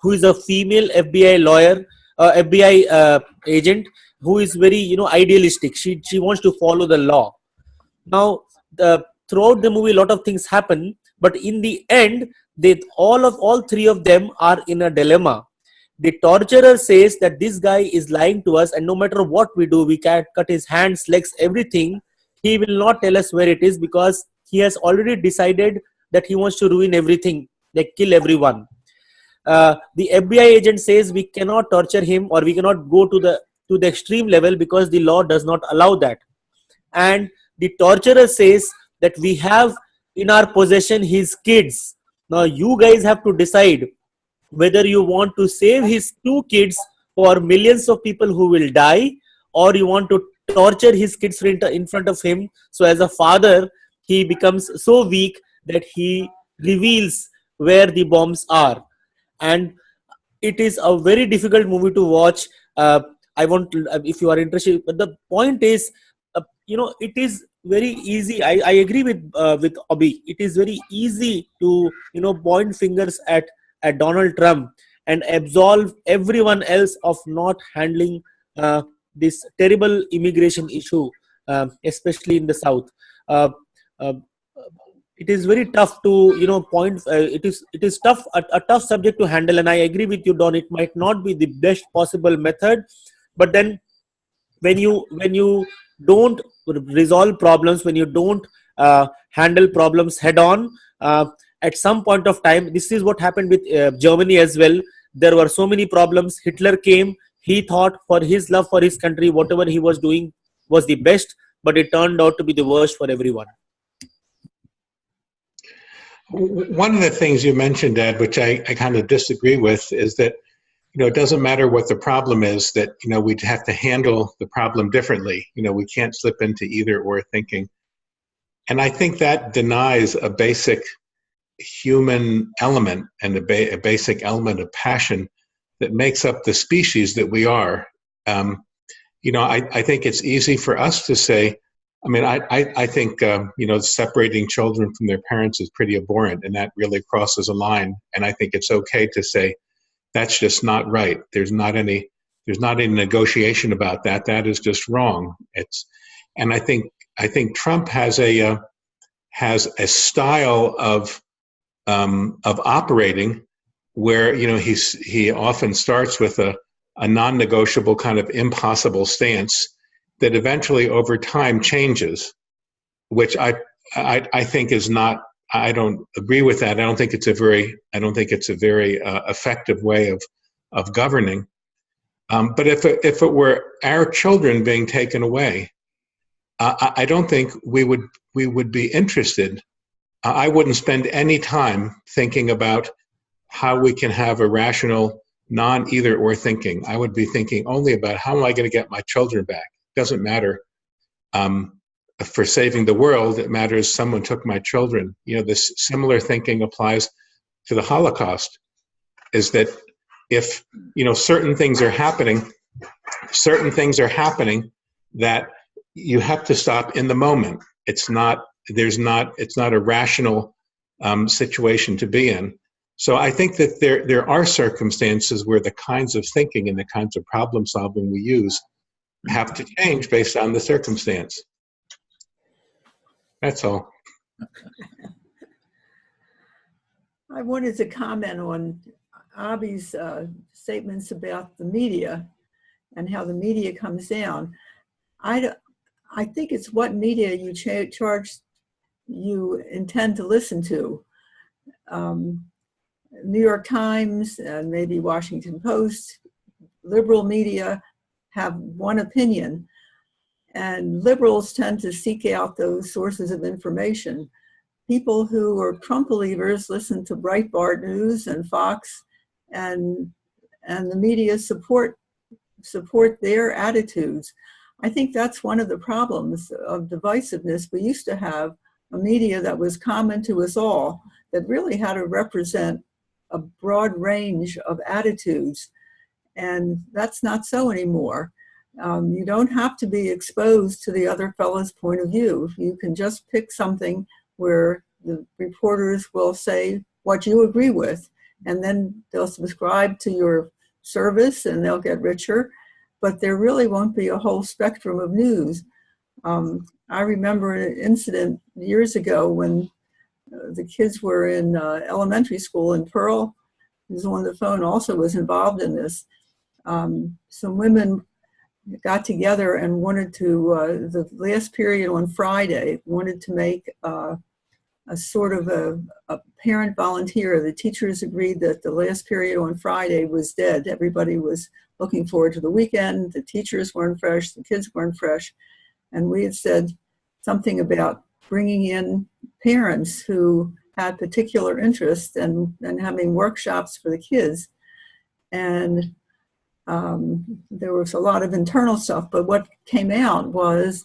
who is a female FBI lawyer, FBI agent, who is very idealistic. She wants to follow the law. Now throughout the movie a lot of things happen, but in the end all 3 of them are in a dilemma. The torturer says that this guy is lying to us, and no matter what we do, we can cut his hands, legs, everything, he will not tell us where it is, because he has already decided that he wants to ruin everything, like kill everyone. The FBI agent says we cannot torture him, or we cannot go to the extreme level because the law does not allow that. And the torturer says that we have in our possession his kids. Now you guys have to decide whether you want to save his 2 kids for millions of people who will die, or you want to torture his kids in front of him. So as a father, he becomes so weak that he reveals where the bombs are. And it is a very difficult movie to watch. I want to, if you are interested, but the point is, it is very easy. I agree with Abhi. It is very easy to point fingers at Donald Trump and absolve everyone else of not handling this terrible immigration issue, especially in the South. It is very tough to point. It is tough, a tough subject to handle, and I agree with you, Don. It might not be the best possible method, but then when you don't resolve problems, when you don't handle problems head on, at some point of time, this is what happened with Germany as well. There were so many problems. Hitler came. He thought for his love for his country, whatever he was doing was the best, but it turned out to be the worst for everyone. One of the things you mentioned, Ed, which I kind of disagree with, is that it doesn't matter what the problem is, that we'd have to handle the problem differently. We can't slip into either or thinking, and I think that denies a basic human element and a basic element of passion that makes up the species that we are. I think it's easy for us to say, I mean, I think, separating children from their parents is pretty abhorrent, and that really crosses a line. And I think it's okay to say, that's just not right. There's not any negotiation about that. That is just wrong. And I think Trump has a style of operating where, he often starts with a non-negotiable kind of impossible stance that eventually over time changes, which I think is not, I don't agree with that. I don't think it's a very effective way of governing. But if it were our children being taken away, I don't think we would be interested. I wouldn't spend any time thinking about how we can have a rational non-either or thinking. I would be thinking only about how am I going to get my children back. Doesn't matter for saving the world. It matters someone took my children. This similar thinking applies to the Holocaust, is that if certain things are happening that you have to stop in the moment. It's not a rational situation to be in. So I think that there are circumstances where the kinds of thinking and the kinds of problem solving we use have to change based on the circumstance. That's all. I wanted to comment on Abby's statements about the media and how the media comes down. I think it's what media you intend to listen to. New York Times and maybe Washington Post, liberal media have one opinion, and liberals tend to seek out those sources of information. People who are Trump believers listen to Breitbart News and Fox, and the media support their attitudes. I think that's one of the problems of divisiveness. We used to have a media that was common to us all, that really had to represent a broad range of attitudes. And that's not so anymore. You don't have to be exposed to the other fellow's point of view. You can just pick something where the reporters will say what you agree with, and then they'll subscribe to your service and they'll get richer, but there really won't be a whole spectrum of news. I remember an incident years ago when the kids were in elementary school, and Pearl, who's on the phone, also was involved in this. Some women got together and wanted to, the last period on Friday, wanted to make a sort of a parent volunteer. The teachers agreed that the last period on Friday was dead. Everybody was looking forward to the weekend. The teachers weren't fresh, the kids weren't fresh. And we had said something about bringing in parents who had particular interests and having workshops for the kids. And there was a lot of internal stuff, but what came out was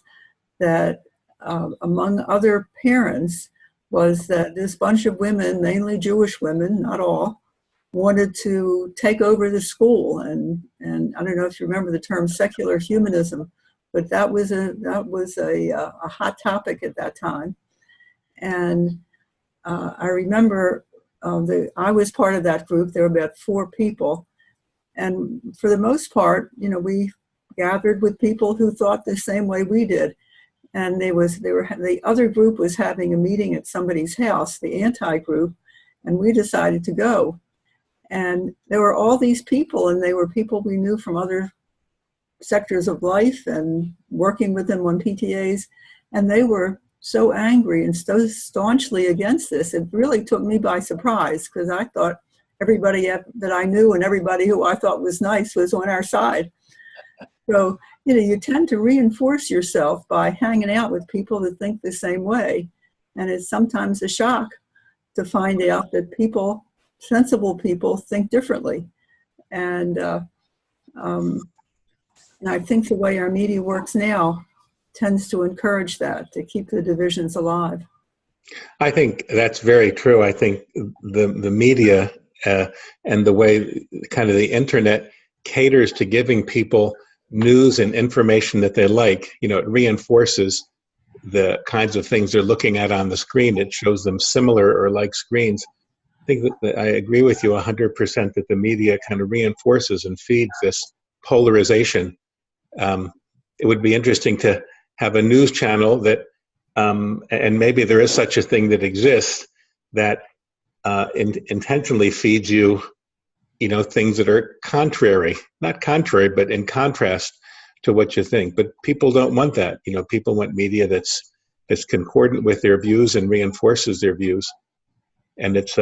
that among other parents was that this bunch of women, mainly Jewish women, not all, wanted to take over the school. And I don't know if you remember the term secular humanism, but that was a hot topic at that time. And I remember I was part of that group. There were about 4 people. And for the most part, we gathered with people who thought the same way we did. And the other group was having a meeting at somebody's house, the anti-group, and we decided to go. And there were all these people, and they were people we knew from other sectors of life and working with them on PTAs. And they were so angry and so staunchly against this. It really took me by surprise, because I thought everybody that I knew and everybody who I thought was nice was on our side. So, you tend to reinforce yourself by hanging out with people that think the same way. And it's sometimes a shock to find out that sensible people think differently. And I think the way our media works now tends to encourage that, to keep the divisions alive. I think that's very true. I think the media and the way kind of the internet caters to giving people news and information that they like, it reinforces the kinds of things they're looking at on the screen. It shows them similar or like screens. I think that I agree with you 100% that the media kind of reinforces and feeds this polarization. It would be interesting to have a news channel that, and maybe there is such a thing that exists, that intentionally feeds you, things that are contrary, not contrary, but in contrast to what you think. But people don't want that. People want media that's concordant with their views and reinforces their views. And it's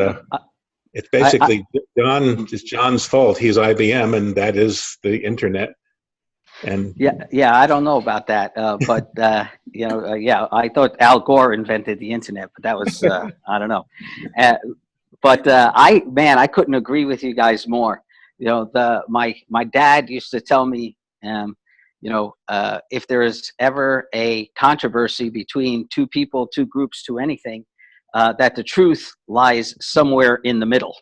basically it's John's fault. He's IBM, and that is the internet. And yeah, I don't know about that, but I thought Al Gore invented the internet, but that was I don't know. But I couldn't agree with you guys more. My dad used to tell me, if there is ever a controversy between two people, two groups, to anything, that the truth lies somewhere in the middle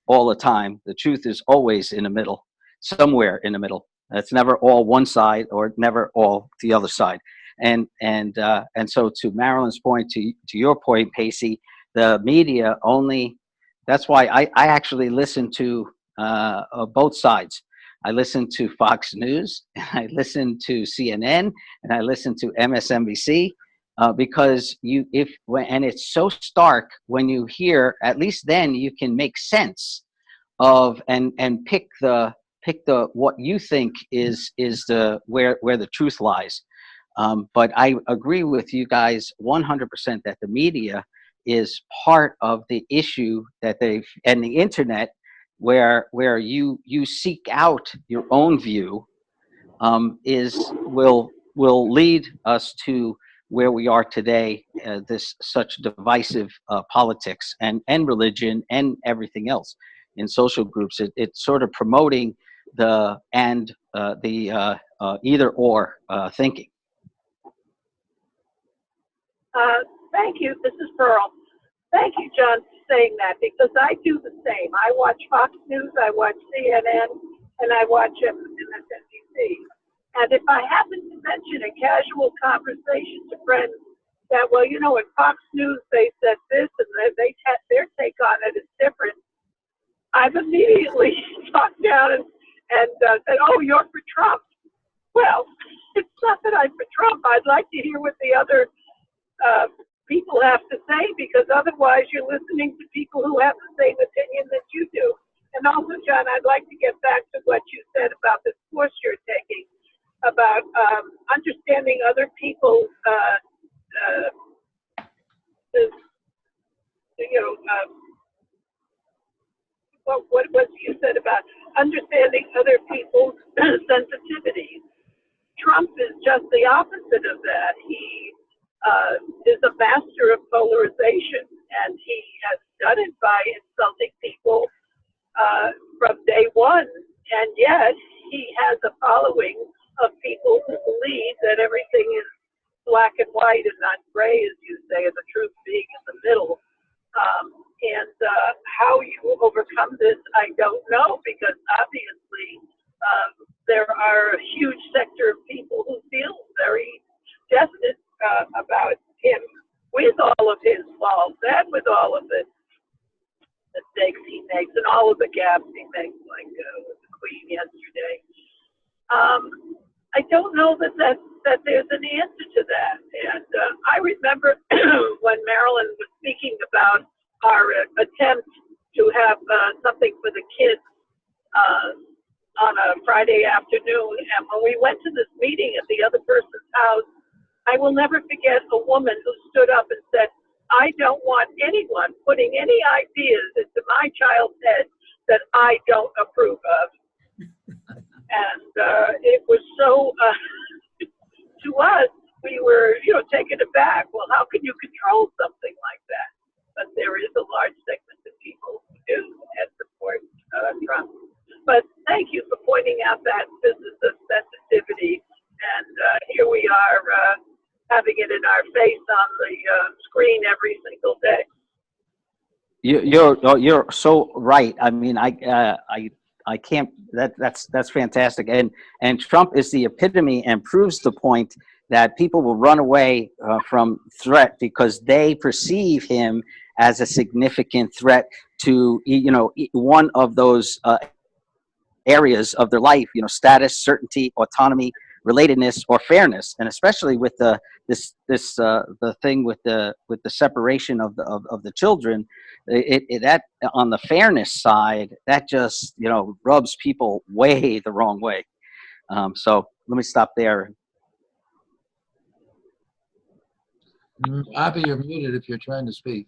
all the time. The truth is always in the middle, somewhere in the middle. It's never all one side or never all the other side. And so to Marilyn's point, to your point, Pacey, the media only, that's why I actually listen to both sides. I listen to Fox News, and I listen to CNN, and I listen to MSNBC, because and it's so stark when you hear, at least then you can make sense of and pick the what you think is the where the truth lies. But I agree with you guys 100% that the media is part of the issue and the internet, where you seek out your own view, will lead us to where we are today, this such divisive politics and religion and everything else in social groups. It's sort of promoting the either or thinking. Thank you. This is Pearl. Thank you, John, for saying that, because I do the same. I watch Fox News, I watch CNN, and I watch MSNBC. And if I happen to mention a casual conversation to friends that, well, in Fox News they said this and their take on it is different, I've immediately talked down and said, oh, you're for Trump. Well, it's not that I'm for Trump. I'd like to hear what the other people have to say, because otherwise you're listening to people who have the same opinion that you do. And also, John, I'd like to get back to what you said about this course you're taking, about understanding other people's, what you said about understanding other people's sensitivities. Trump is just the opposite of that. He is a master of polarization, and he has done it by insulting people from day one. And yet he has a following of people who believe that everything is black and white and not gray, as you say, and the truth being in the middle. How you overcome this, I don't know, because obviously there are a huge sector of people who feel very definite about him, with all of his faults and with all of the mistakes he makes and all of the gaps he makes, like with the Queen yesterday. I don't know that there's an answer to that. And I remember when Marilyn was speaking about our attempt to have something for the kids on a Friday afternoon. And when we went to this meeting at the other person's house, I will never forget a woman who stood up and said, I don't want anyone putting any ideas into my child's head that I don't approve of. And it was so, to us, we were, taken aback. Well, how can you control something like that? But there is a large segment of people who do and support Trump. But thank you for pointing out that business of sensitivity. And here we are having it in our face on the screen every single day. You're so right. I mean, I I can't. That's fantastic. And Trump is the epitome and proves the point that people will run away from threat because they perceive him as a significant threat to one of those areas of their life. Status, certainty, autonomy, relatedness, or fairness. And especially with the thing with the separation of the children, that on the fairness side, that just rubs people way the wrong way. So let me stop there. Abby, you're muted if you're trying to speak.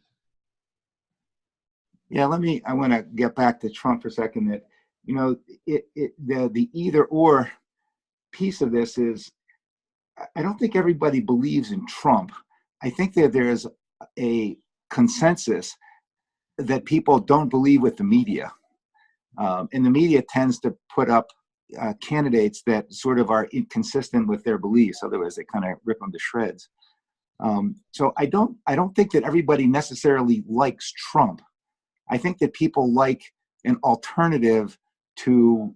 Yeah, I want to get back to Trump for a second. That, the either or piece of this is, I don't think everybody believes in Trump. I think that there's a consensus that people don't believe with the media. And the media tends to put up candidates that sort of are inconsistent with their beliefs. Otherwise, they kind of rip them to shreds. So I don't think that everybody necessarily likes Trump. I think that people like an alternative to,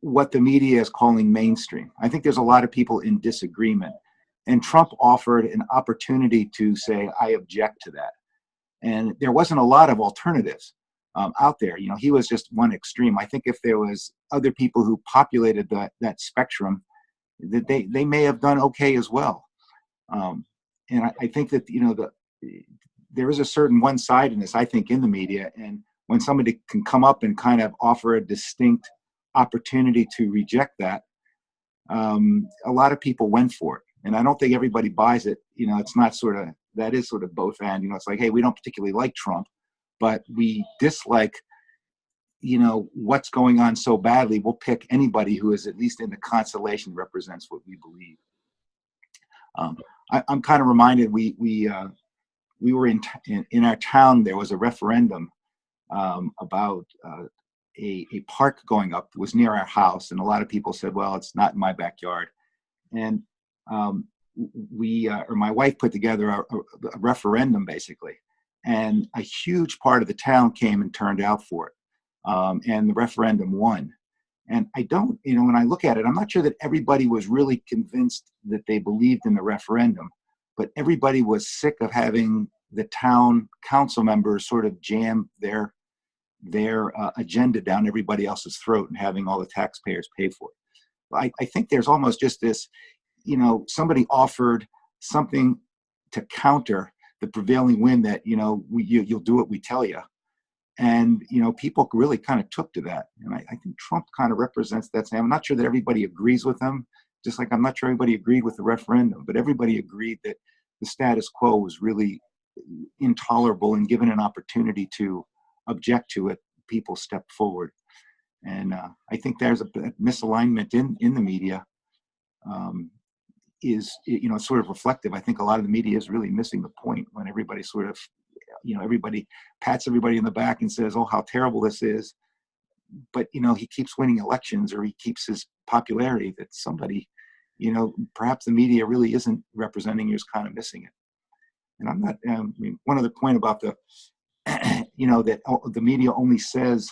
what the media is calling mainstream. I think there's a lot of people in disagreement. And Trump offered an opportunity to say, I object to that. And there wasn't a lot of alternatives out there. He was just one extreme. I think if there was other people who populated that spectrum, that they may have done okay as well. And I think that, there is a certain one-sidedness, I think, in the media. And when somebody can come up and kind of offer a distinct opportunity to reject that, a lot of people went for it. And I don't think everybody buys it. It's not that is sort of both and, it's like, hey, we don't particularly like Trump, but we dislike, what's going on so badly. We'll pick anybody who is at least in the constellation represents what we believe. I'm kind of reminded we were in our town. There was a referendum about a park going up. It was near our house, and a lot of people said, well, it's not in my backyard. And my wife put together a referendum, basically, and a huge part of the town came and turned out for it. And the referendum won. And I don't, when I look at it, I'm not sure that everybody was really convinced that they believed in the referendum, but everybody was sick of having the town council members sort of jam their agenda down everybody else's throat and having all the taxpayers pay for it. I think there's almost just this, somebody offered something to counter the prevailing wind that, you'll do what we tell you. And, people really kind of took to that. And I think Trump kind of represents that. I'm not sure that everybody agrees with him, just like I'm not sure everybody agreed with the referendum, but everybody agreed that the status quo was really intolerable, and given an opportunity to object to it, people stepped forward. And I think there's a misalignment in the media. Is sort of reflective. I think a lot of the media is really missing the point when everybody sort of, everybody pats everybody in the back and says, oh, how terrible this is. But, he keeps winning elections, or he keeps his popularity, that somebody, perhaps the media really isn't representing you, is kind of missing it. And I'm not, one other point about the, that the media only says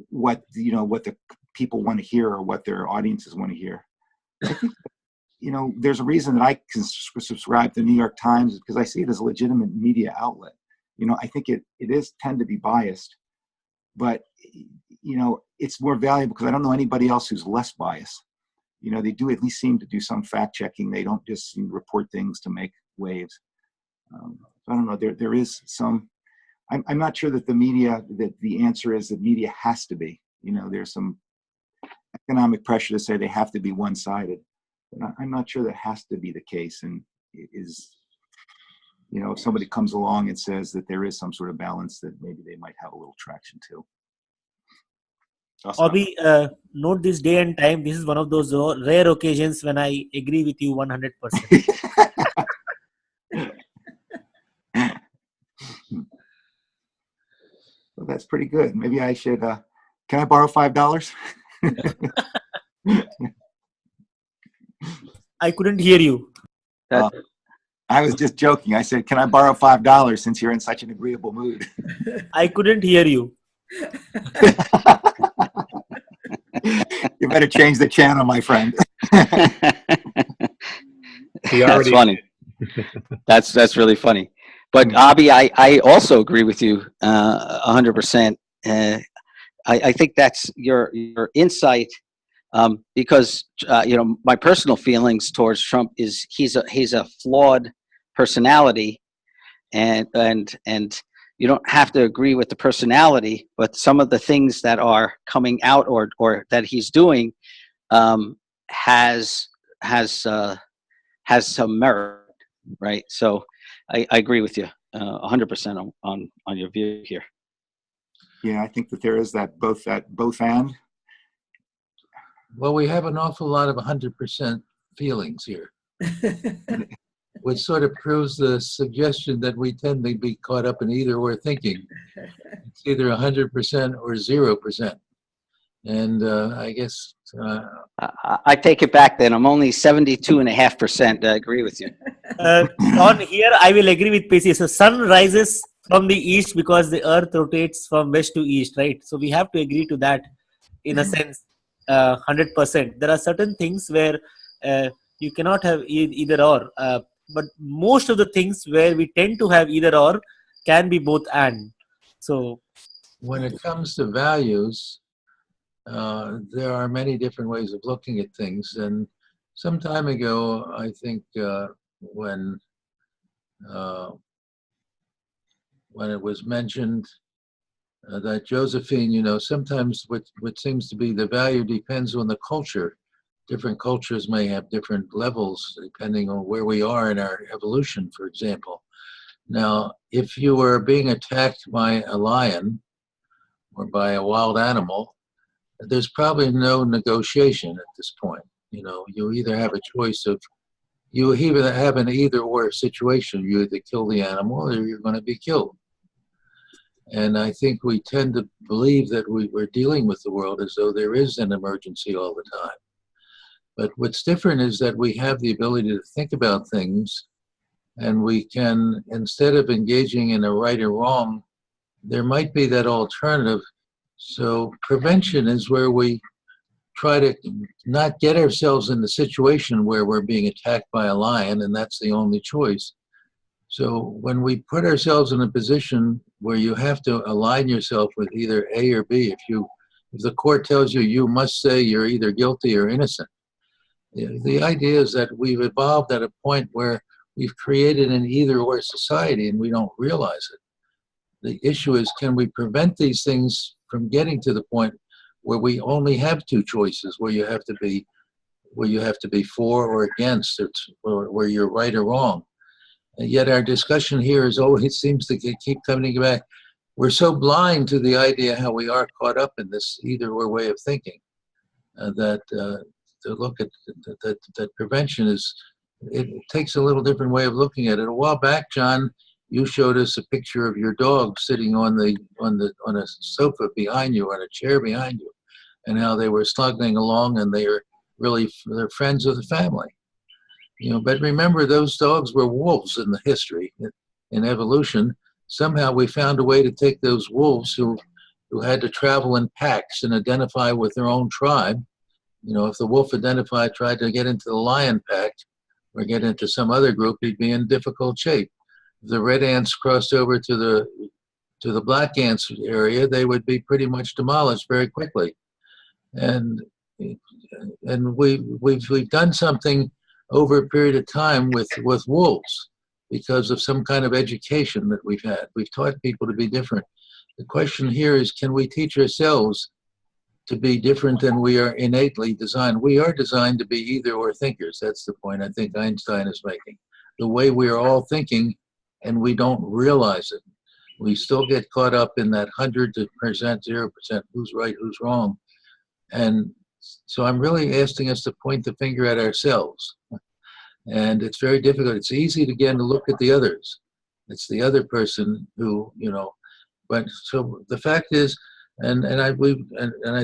what the people want to hear, or what their audiences want to hear. I think, there's a reason that I can subscribe to the New York Times, because I see it as a legitimate media outlet. I think it is tend to be biased, but, it's more valuable because I don't know anybody else who's less biased. They do at least seem to do some fact checking. They don't just report things to make waves. I don't know. There is some. I'm not sure that the answer is that media has to be. There's some economic pressure to say they have to be one-sided. But I'm not sure that has to be the case. And it is, if somebody comes along and says that there is some sort of balance, that maybe they might have a little traction too. Obi, note this day and time. This is one of those rare occasions when I agree with you 100%. Well, that's pretty good. Maybe I should, can I borrow $5? I couldn't hear you. I was just joking. I said, can I borrow $5 since you're in such an agreeable mood? I couldn't hear you. You better change the channel, my friend. He That's already funny. That's really funny. But Abby, I also agree with you 100%. I think that's your insight, because my personal feelings towards Trump is he's a flawed personality, and you don't have to agree with the personality, but some of the things that are coming out or that he's doing has some merit, right? So I agree with you 100% on your view here. Yeah, I think that there is that both and. Well, we have an awful lot of 100% feelings here, which sort of proves the suggestion that we tend to be caught up in either or thinking. It's either 100% or 0%. And I guess... I take it back then. I'm only 72.5%. I agree with you. On here, I will agree with Pacey. So sun rises from the east because the earth rotates from west to east, right? So we have to agree to that in a sense, 100%. There are certain things where you cannot have either or, but most of the things where we tend to have either or can be both and. So when it comes to values, there are many different ways of looking at things. And some time ago, I think when it was mentioned that Josephine, sometimes what seems to be the value depends on the culture. Different cultures may have different levels depending on where we are in our evolution, for example. Now, if you were being attacked by a lion or by a wild animal, there's probably no negotiation at this point. You either have a choice of, you either have an either or situation. You either kill the animal or you're going to be killed. And I think we tend to believe that we're dealing with the world as though there is an emergency all the time. But what's different is that we have the ability to think about things, and we can, instead of engaging in a right or wrong, there might be that alternative. So prevention is where we try to not get ourselves in the situation where we're being attacked by a lion, and that's the only choice. So when we put ourselves in a position where you have to align yourself with either A or B, if the court tells you must say you're either guilty or innocent, the idea is that we've evolved at a point where we've created an either or society and we don't realize it. The issue is, can we prevent these things from getting to the point where we only have two choices, where you have to be for or against, or where you're right or wrong. And yet our discussion here is always seems to keep coming back. We're so blind to the idea how we are caught up in this either or way of thinking that to look at that prevention it takes a little different way of looking at it. A while back, John, you showed us a picture of your dog sitting on a sofa behind you, on a chair behind you, and how they were slugging along, and they're friends of the family. But remember, those dogs were wolves in the history, in evolution. Somehow we found a way to take those wolves who had to travel in packs and identify with their own tribe. If the wolf tried to get into the lion pack or get into some other group, he'd be in difficult shape. If the red ants crossed over to the black ants area, they would be pretty much demolished very quickly. And we've done something over a period of time with wolves because of some kind of education that we've had. We've taught people to be different. The question here is, can we teach ourselves to be different than we are innately designed? We are designed to be either or thinkers. That's the point I think Einstein is making. The way we are all thinking, and we don't realize it. We still get caught up in that 100%, 0%, who's right, who's wrong. And so I'm really asking us to point the finger at ourselves. And it's very difficult. It's easy again to look at the others. It's the other person who, but so the fact is, and I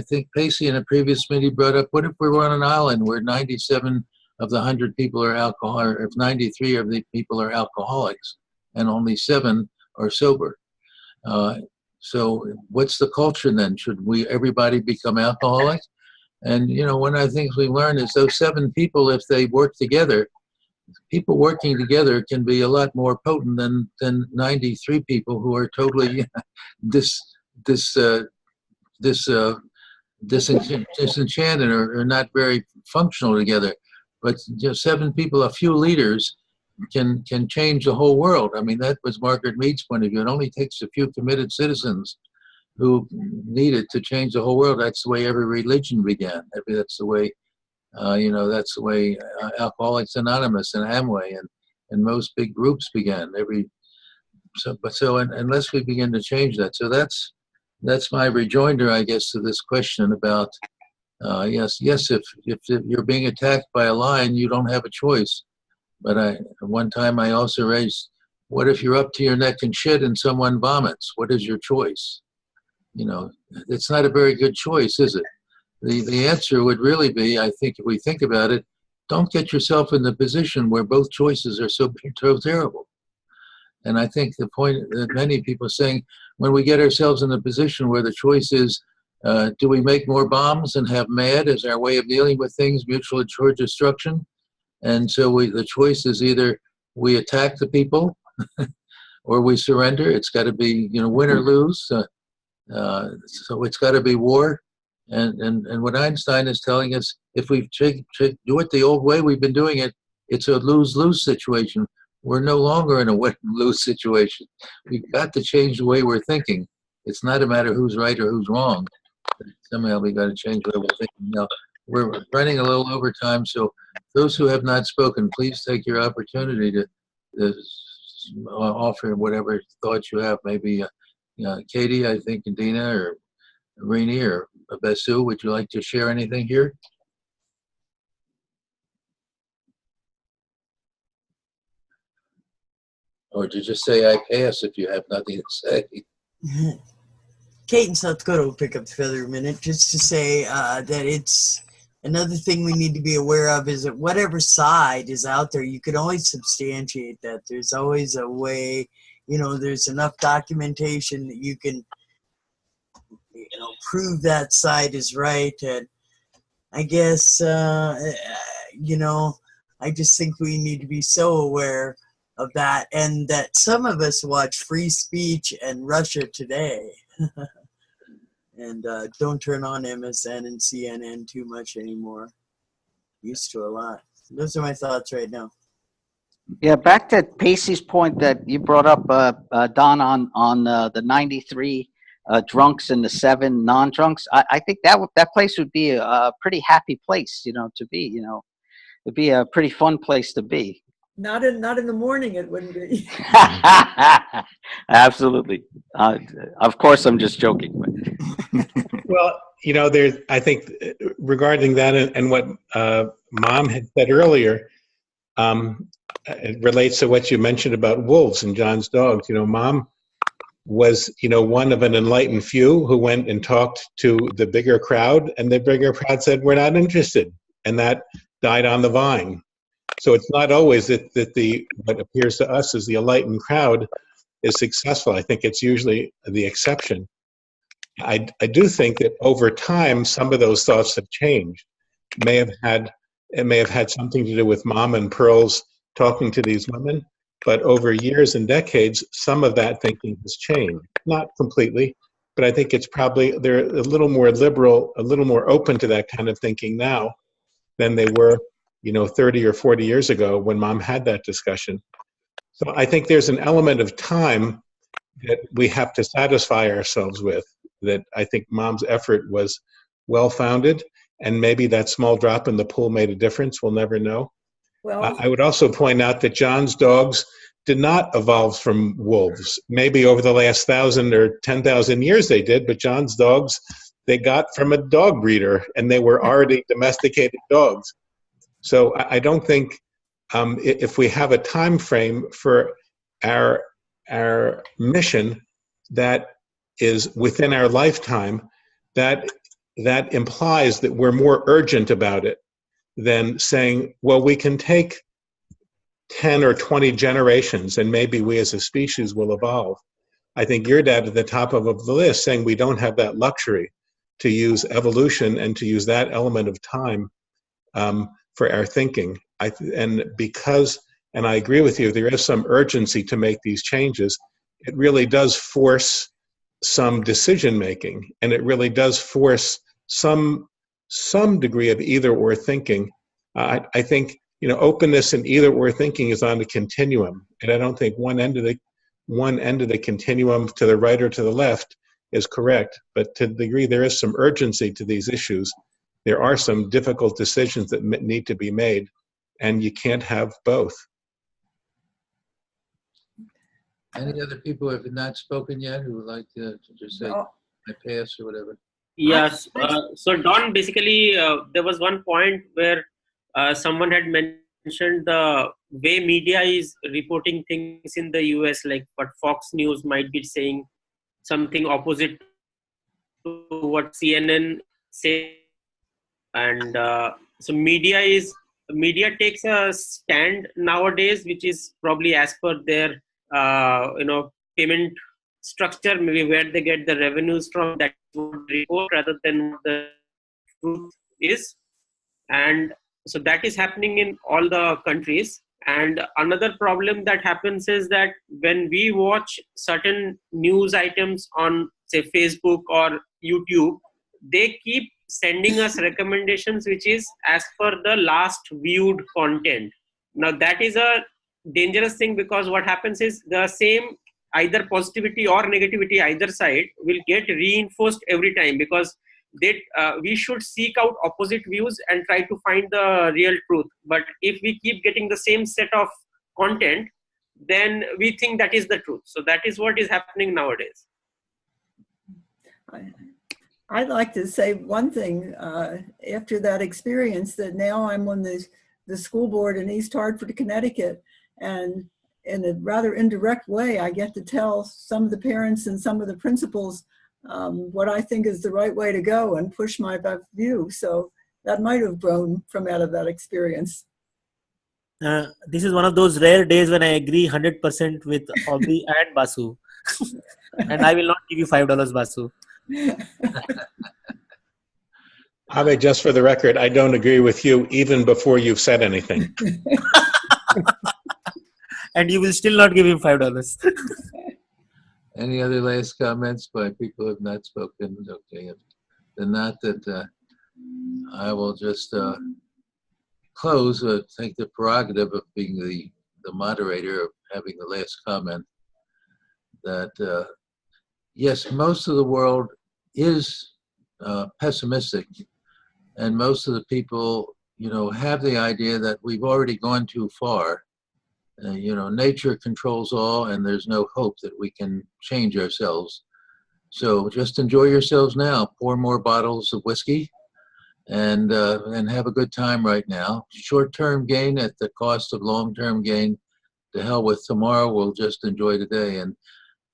think Pacey in a previous meeting brought up, what if we were on an island where 97 of the 100 people are alcoholic, or if 93 of the people are alcoholics and only 7 are sober? So what's the culture then? Should everybody become alcoholics? And, one of the things we learn is those 7 people, if they work together, people working together can be a lot more potent than 93 people who are totally dis, dis, uh, dis, uh, disenchanted or not very functional together. But 7 people, a few leaders, can change the whole world. I mean, that was Margaret Mead's point of view. It only takes a few committed citizens who need it to change the whole world. That's the way every religion began. That's the way, that's the way Alcoholics Anonymous and Amway and most big groups began. Unless we begin to change that, so that's my rejoinder, I guess, to this question about yes, if you're being attacked by a lion, you don't have a choice. But one time I also raised, what if you're up to your neck in shit and someone vomits? What is your choice? It's not a very good choice, is it? The answer would really be, I think, if we think about it, don't get yourself in the position where both choices are so terrible. And I think the point that many people are saying, when we get ourselves in a position where the choice is, do we make more bombs and have MAD as our way of dealing with things, mutual assured destruction? And so the choice is either we attack the people or we surrender. It's got to be, win or lose. So it's got to be war. And what Einstein is telling us, if we do it the old way we've been doing it, it's a lose-lose situation. We're no longer in a win-lose situation. We've got to change the way we're thinking. It's not a matter who's right or who's wrong. Somehow we got to change the way we're thinking. Now, we're running a little over time, so those who have not spoken, please take your opportunity to offer whatever thoughts you have. Maybe Katie, I think, and Dina, or Rini, or Besu, would you like to share anything here? Or to just say I pass if you have nothing to say. Kate in South Dakota will pick up the feather a minute just to say that it's another thing we need to be aware of is that whatever side is out there, you can always substantiate that. There's always a way, there's enough documentation that you can, prove that side is right. And I guess, I just think we need to be so aware of that, and that some of us watch Free Speech and Russia Today. And don't turn on MSN and CNN too much anymore. Used to a lot. Those are my thoughts right now. Yeah, back to Pacey's point that you brought up, Don, on the 93 drunks and the 7 non-drunks. I think that place would be a pretty happy place, to be. It'd be a pretty fun place to be. Not in the morning, it wouldn't be. Absolutely. Of course, I'm just joking. Well, I think regarding that and what Mom had said earlier, it relates to what you mentioned about wolves and John's dogs. Mom was, one of an enlightened few who went and talked to the bigger crowd, and the bigger crowd said, we're not interested. And that died on the vine. So it's not always that what appears to us as the enlightened crowd is successful. I think it's usually the exception. I do think that over time, some of those thoughts have changed. It may have had something to do with Mom and Pearl's talking to these women, but over years and decades, some of that thinking has changed. Not completely, but I think it's probably, they're a little more liberal, a little more open to that kind of thinking now than they were 30 or 40 years ago when Mom had that discussion. So I think there's an element of time that we have to satisfy ourselves with, that I think Mom's effort was well-founded, and maybe that small drop in the pool made a difference. We'll never know. Well, I would also point out that John's dogs did not evolve from wolves. Maybe over the last 1,000 or 10,000 years they did, but John's dogs, they got from a dog breeder, and they were already domesticated dogs. So I don't think if we have a time frame for our mission that is within our lifetime, that implies that we're more urgent about it than saying, well, we can take 10 or 20 generations and maybe we as a species will evolve. I think your dad at the top of the list saying we don't have that luxury to use evolution and to use that element of time for our thinking. And I agree with you, there is some urgency to make these changes. It really does force some decision making, and it really does force some degree of either or thinking. I think openness and either or thinking is on a continuum, and I don't think one end of the continuum to the right or to the left is correct. But to the degree there is some urgency to these issues, there are some difficult decisions that need to be made, and you can't have both. Any other people who have not spoken yet who would like to just say, No. I pass or whatever? Yes. So Don, basically, there was one point where someone had mentioned the way media is reporting things in the US, like what Fox News might be saying something opposite to what CNN says. And so media takes a stand nowadays, which is probably as per their payment structure, maybe where they get the revenues from, that would report rather than what the truth is. And so that is happening in all the countries. And another problem that happens is that when we watch certain news items on, say, Facebook or YouTube, they keep sending us recommendations which is as per the last viewed content. Now that is a dangerous thing, because what happens is the same either positivity or negativity either side will get reinforced every time, because we should seek out opposite views and try to find the real truth. But if we keep getting the same set of content, then we think that is the truth. So that is what is happening nowadays. I'd like to say one thing after that experience, that now I'm on the school board in East Hartford, Connecticut, and in a rather indirect way, I get to tell some of the parents and some of the principals what I think is the right way to go and push my view. So that might have grown from out of that experience. This is one of those rare days when I agree 100% with Obi and Basu. And I will not give you $5, Basu. Abe, just for the record, I don't agree with you even before you've said anything. And you will still not give him $5. Any other last comments by people who have not spoken? Okay, if not, that I will just close. Take the prerogative of being the moderator, of having the last comment. That yes, most of the world is pessimistic, and most of the people, have the idea that we've already gone too far. Nature controls all, and there's no hope that we can change ourselves. So just enjoy yourselves now. Pour more bottles of whiskey, and have a good time right now. Short-term gain at the cost of long-term gain. To hell with tomorrow. We'll just enjoy today. And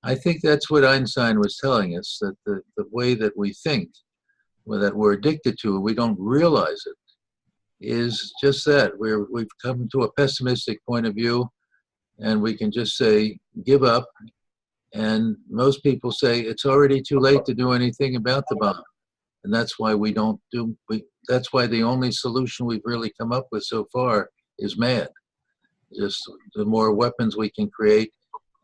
I think that's what Einstein was telling us, that the way that we think, or that we're addicted to, we don't realize it, is just that. We've come to a pessimistic point of view, and we can just say, give up. And most people say it's already too late to do anything about the bomb. And that's why that's why the only solution we've really come up with so far is mad. Just the more weapons we can create.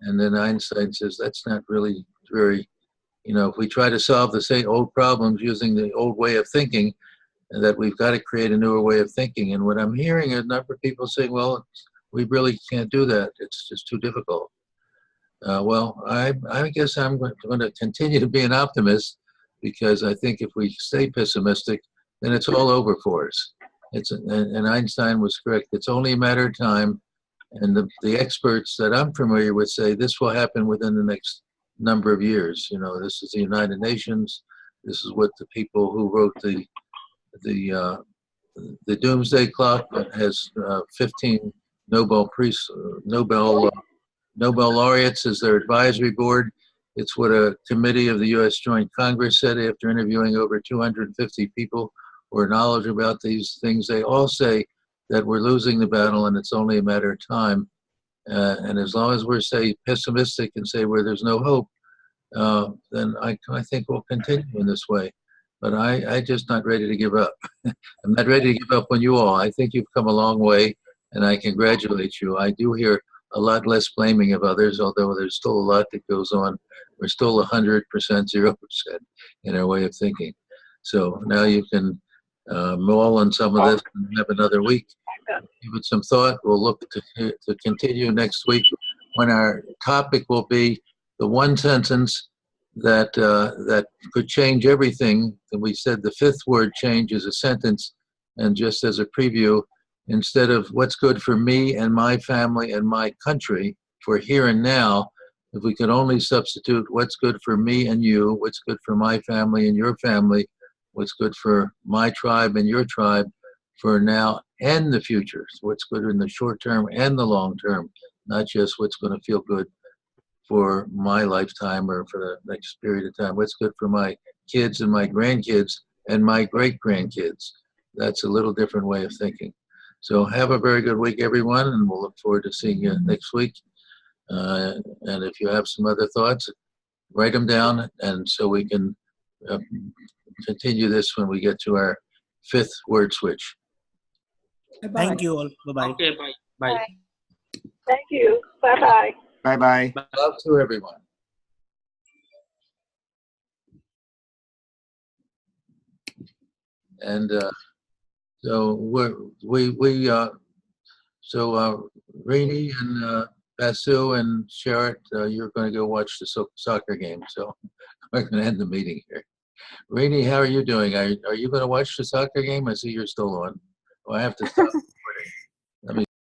And then Einstein says that's not really very, if we try to solve the same old problems using the old way of thinking, and that we've got to create a newer way of thinking. And what I'm hearing is a number of people saying, well, we really can't do that. It's just too difficult. Well, I guess I'm going to continue to be an optimist, because I think if we stay pessimistic, then it's all over for us. And Einstein was correct. It's only a matter of time. And the experts that I'm familiar with say this will happen within the next number of years. This is the United Nations. This is what the people who wrote the Doomsday Clock has 15 Nobel laureates as their advisory board. It's what a committee of the U.S. Joint Congress said after interviewing over 250 people who are knowledgeable about these things. They all say that we're losing the battle and it's only a matter of time. And as long as we're, pessimistic and say where there's no hope, then I think we'll continue in this way. But I'm just not ready to give up. I'm not ready to give up on you all. I think you've come a long way, and I congratulate you. I do hear a lot less blaming of others, although there's still a lot that goes on. We're still 100%, 0% in our way of thinking. So now you can mull on some of this and have another week. Give it some thought. We'll look to continue next week when our topic will be the one sentence that that could change everything. And we said the fifth word change is a sentence, and just as a preview, instead of what's good for me and my family and my country for here and now, if we could only substitute what's good for me and you, what's good for my family and your family, what's good for my tribe and your tribe for now and the future. So what's good in the short term and the long term, not just what's going to feel good for my lifetime or for the next period of time. What's good for my kids and my grandkids and my great-grandkids. That's a little different way of thinking. So have a very good week, everyone, and we'll look forward to seeing you next week. And if you have some other thoughts, write them down, and so we can continue this when we get to our fifth word switch. Bye-bye. Thank you all. Bye-bye. Okay, bye. Bye. Thank you. Bye-bye. Bye-bye. Love to everyone. And so Rainey and Basu and Sharat, you're going to go watch the soccer game. So we're going to end the meeting here. Rainey, how are you doing? Are you going to watch the soccer game? I see you're still on. Oh, I have to stop.